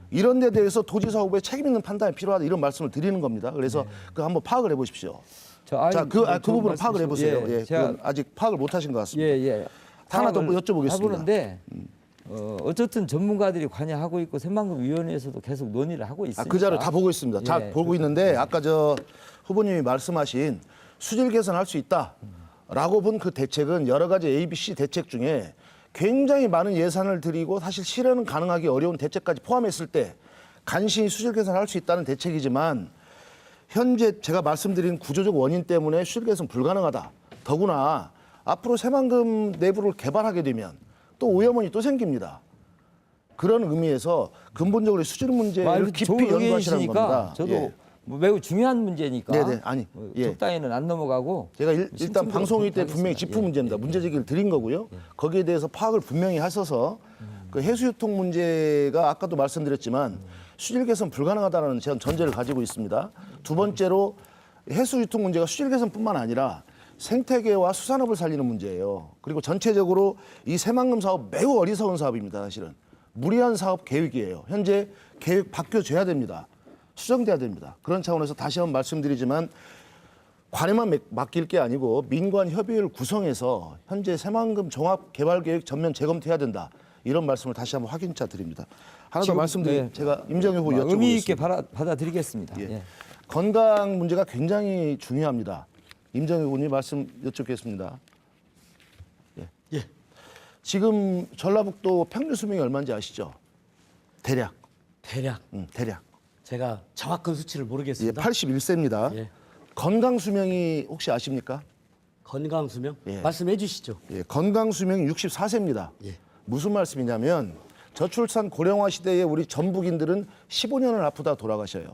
이런 데 대해서 도지사 후보의 책임 있는 판단이 필요하다 이런 말씀을 드리는 겁니다. 그래서 그 한번 파악을 해보십시오. 자, 그 부분은 파악을 해보세요. 예, 제가 그건 아직 파악을 못 하신 것 같습니다. 예. 하나 더 여쭤보겠습니다. 해보는데 어쨌든 전문가들이 관여하고 있고 새만금 위원회에서도 계속 논의를 하고 있으니까. 그 자료 다 보고 있습니다. 잘 예, 보고 있는데 아까 저 후보님이 말씀하신 수질 개선할 수 있다라고 본 그 대책은 여러 가지 ABC 대책 중에 굉장히 많은 예산을 들이고 사실 실현은 가능하기 어려운 대책까지 포함했을 때 간신히 수질 개선할 수 있다는 대책이지만 현재 제가 말씀드린 구조적 원인 때문에 수질 개선 불가능하다. 더구나 앞으로 새만금 내부를 개발하게 되면 또 오염원이 또 생깁니다. 그런 의미에서 근본적으로 수질 문제를 깊이 좋은 연구하시라는 의견이시니까 겁니다. 저도 예. 뭐 매우 중요한 문제니까 네네, 아니, 예. 적당히는 안 넘어가고 제가 일단 심층적으로 방송일 때 하겠습니다. 분명히 짚은 예. 문제입니다. 문제 제기를 드린 거고요. 거기에 대해서 파악을 분명히 하셔서 그 해수유통 문제가 아까도 말씀드렸지만 수질 개선 불가능하다는 제한 전제를 가지고 있습니다. 두 번째로 해수유통 문제가 수질 개선뿐만 아니라 생태계와 수산업을 살리는 문제예요. 그리고 전체적으로 이 새만금 사업 매우 어리석은 사업입니다. 사실은 무리한 사업 계획이에요. 현재 계획 바뀌어져야 됩니다. 수정돼야 됩니다. 그런 차원에서 다시 한번 말씀드리지만 관에만 맡길 게 아니고 민관 협의회를 구성해서 현재 새만금 종합 개발 계획 전면 재검토해야 된다. 이런 말씀을 다시 한번 확인차 드립니다. 하나 더 지금, 말씀드린 네. 제가 임정희 후보 여쭤보겠습니다. 의미 있게 받아들이겠습니다. 예. 예. 건강 문제가 굉장히 중요합니다. 임정희 후보님 말씀 여쭙겠습니다. 예. 지금 전라북도 평균 수명이 얼마인지 아시죠? 대략. 대략 대략. 제가 정확한 수치를 예, 모르겠습니다. 81세입니다. 예. 건강 수명이 혹시 아십니까? 건강 수명 예. 말씀해 주시죠. 예, 건강 수명이 64세입니다. 예. 무슨 말씀이냐면 저출산 고령화 시대에 우리 전북인들은 15년을 아프다 돌아가셔요.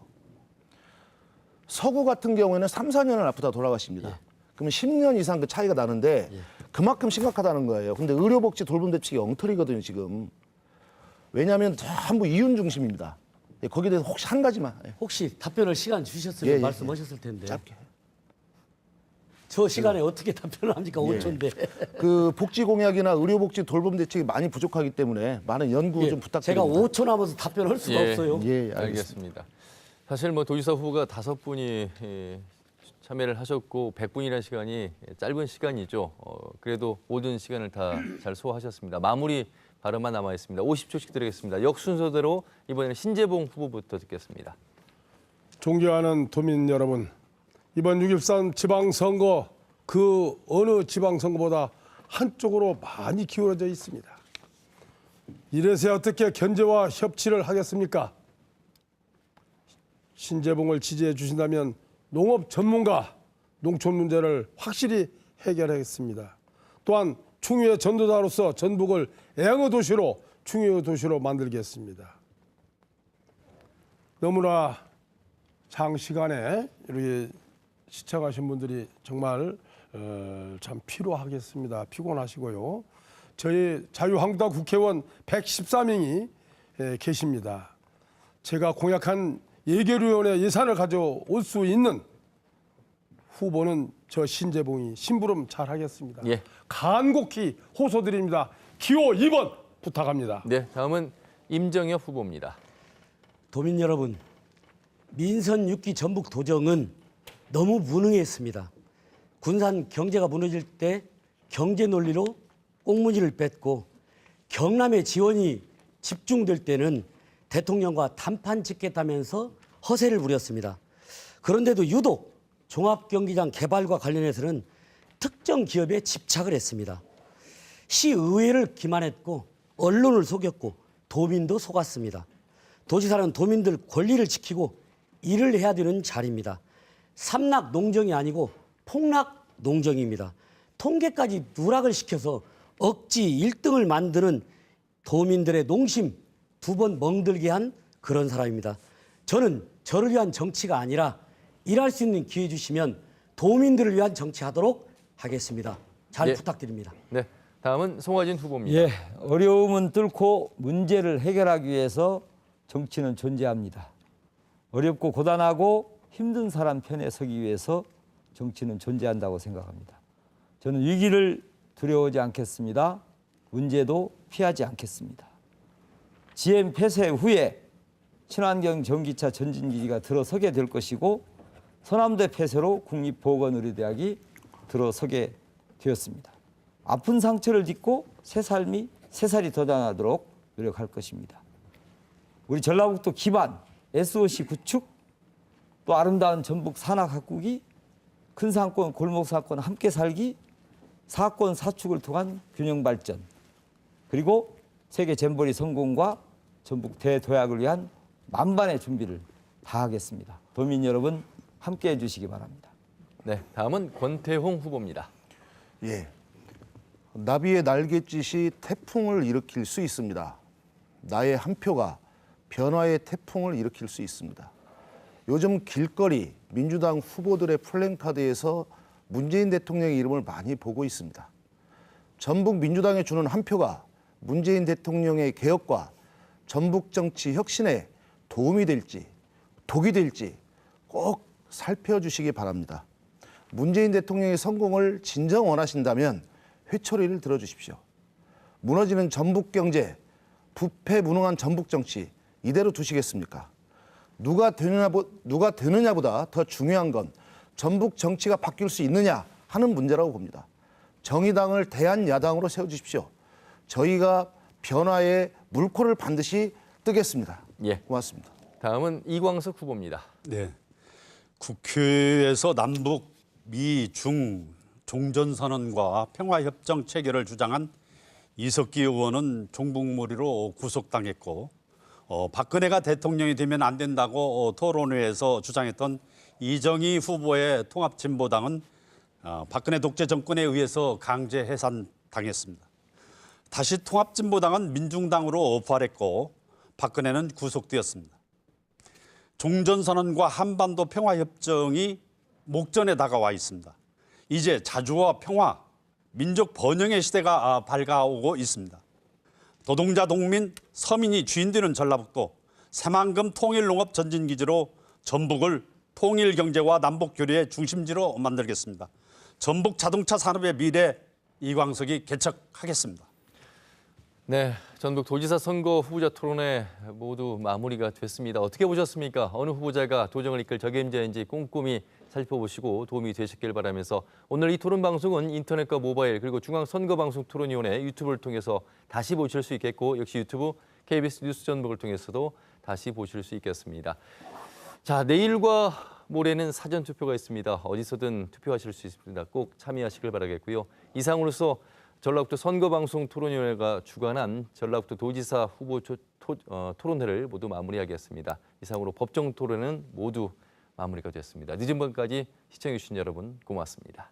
서구 같은 경우에는 3, 4년을 아프다 돌아가십니다. 그러면 10년 이상 그 차이가 나는데 그만큼 심각하다는 거예요. 근데 의료복지 돌봄 대책이 엉터리거든요, 지금. 왜냐하면 전부 이윤 중심입니다. 예, 거기에 대해서 혹시 한 가지만. 예, 혹시 답변을 시간 주셨으면 예, 예, 말씀하셨을 텐데 짧게. 저 시간에 어떻게 답변을 합니까? 5초인데. 그 복지 공약이나 의료복지 돌봄 대책이 많이 부족하기 때문에 많은 연구 좀 제가 부탁드립니다. 5초 남아서 답변할 수가 없어요. 예, 알겠습니다. 알겠습니다. 사실 뭐 도지사 후보가 5분이 참여를 하셨고 100분이라는 시간이 짧은 시간이죠. 그래도 모든 시간을 다 잘 소화하셨습니다. 마무리 발언만 남아 있습니다. 50초씩 드리겠습니다. 역순서대로 이번에는 신재봉 후보부터 듣겠습니다. 존경하는 도민 여러분, 이번 6.13 지방선거 그 어느 지방선거보다 한쪽으로 많이 기울어져 있습니다. 이래서 어떻게 견제와 협치를 하겠습니까? 신재봉을 지지해 주신다면 농업 전문가, 농촌 문제를 확실히 해결하겠습니다. 또한 충유의 전도자로서 전북을 애양의 도시로, 충유의 도시로 만들겠습니다. 너무나 장시간에 이렇게 시청하신 분들이 정말 참 피로하겠습니다. 피곤하시고요. 저희 자유한국당 국회의원 113명이 계십니다. 제가 공약한 예결위원회 예산을 가져올 수 있는 후보는 저 신재봉이 심부름 잘 하겠습니다. 예. 간곡히 호소드립니다. 기호 2번 부탁합니다. 네, 다음은 임정엽 후보입니다. 도민 여러분, 민선 6기 전북 도정은 너무 무능했습니다. 군산 경제가 무너질 때 경제 논리로 꽁무니를 뺐고 경남의 지원이 집중될 때는 대통령과 단판 짓겠다면서 허세를 부렸습니다. 그런데도 유독 종합경기장 개발과 관련해서는 특정 기업에 집착을 했습니다. 시의회를 기만했고 언론을 속였고 도민도 속았습니다. 도지사는 도민들 권리를 지키고 일을 해야 되는 자리입니다. 삼락 농정이 아니고 폭락 농정입니다. 통계까지 누락을 시켜서 억지 1등을 만드는 도민들의 농심 2번 멍들게 한 그런 사람입니다. 저는 저를 위한 정치가 아니라 일할 수 있는 기회 주시면 도민들을 위한 정치하도록 하겠습니다. 잘 예. 부탁드립니다. 네, 다음은 송화진 후보입니다. 예, 어려움은 뚫고 문제를 해결하기 위해서 정치는 존재합니다. 어렵고 고단하고 힘든 사람 편에 서기 위해서 정치는 존재한다고 생각합니다. 저는 위기를 두려워하지 않겠습니다. 문제도 피하지 않겠습니다. GM 폐쇄 후에 친환경 전기차 전진기지가 들어서게 될 것이고 서남대 폐쇄로 국립보건의료대학이 들어서게 되었습니다. 아픈 상처를 딛고 새 삶이 새 살이 돋아나도록 노력할 것입니다. 우리 전라북도 기반 SOC 구축, 또 아름다운 전북 산악 가꾸기, 큰 상권, 골목 상권 함께 살기, 사권 사축을 통한 균형 발전, 그리고 세계 잼버리 성공과 전북 대도약을 위한 만반의 준비를 다 하겠습니다. 도민 여러분 함께해 주시기 바랍니다. 네, 다음은 권태홍 후보입니다. 예. 나비의 날갯짓이 태풍을 일으킬 수 있습니다. 나의 한 표가 변화의 태풍을 일으킬 수 있습니다. 요즘 길거리 민주당 후보들의 플랜카드에서 문재인 대통령의 이름을 많이 보고 있습니다. 전북 민주당에 주는 한 표가 문재인 대통령의 개혁과 전북 정치 혁신에 도움이 될지 독이 될지 꼭 살펴주시기 바랍니다. 문재인 대통령의 성공을 진정 원하신다면 회초리를 들어주십시오. 무너지는 전북 경제, 부패 무능한 전북 정치 이대로 두시겠습니까? 누가 되느냐보다 더 중요한 건 전북 정치가 바뀔 수 있느냐 하는 문제라고 봅니다. 정의당을 대한야당으로 세워주십시오. 저희가 변화의 물꼬를 반드시 뜨겠습니다. 예. 고맙습니다. 다음은 이광석 후보입니다. 네. 국회에서 남북, 미, 중 종전선언과 평화협정 체결을 주장한 이석기 의원은 종북몰이로 구속당했고 박근혜가 대통령이 되면 안 된다고 토론회에서 주장했던 이정희 후보의 통합진보당은 박근혜 독재 정권에 의해서 강제 해산당했습니다. 다시 통합진보당은 민중당으로 부활했고 박근혜는 구속되었습니다. 종전선언과 한반도 평화협정이 목전에 다가와 있습니다. 이제 자주와 평화, 민족 번영의 시대가 밝아오고 있습니다. 노동자, 농민, 서민이 주인되는 전라북도 새만금 통일농업 전진기지로 전북을 통일경제와 남북교류의 중심지로 만들겠습니다. 전북 자동차 산업의 미래 이광석이 개척하겠습니다. 네, 전북 도지사 선거 후보자 토론회 모두 마무리가 됐습니다. 어떻게 보셨습니까? 어느 후보자가 도정을 이끌 적임자인지 꼼꼼히 살펴보시고 도움이 되셨길 바라면서 오늘 이 토론 방송은 인터넷과 모바일 그리고 중앙선거방송토론위원회 유튜브를 통해서 다시 보실 수 있겠고 역시 유튜브 KBS 뉴스 전북을 통해서도 다시 보실 수 있겠습니다. 자, 내일과 모레는 사전투표가 있습니다. 어디서든 투표하실 수 있습니다. 꼭 참여하시길 바라겠고요. 이상으로서 전라북도 선거방송 토론위원회가 주관한 전라북도 도지사 후보 토론회를 모두 마무리하겠습니다. 이상으로 법정 토론은 모두 마무리가 됐습니다. 늦은 밤까지 시청해주신 여러분 고맙습니다.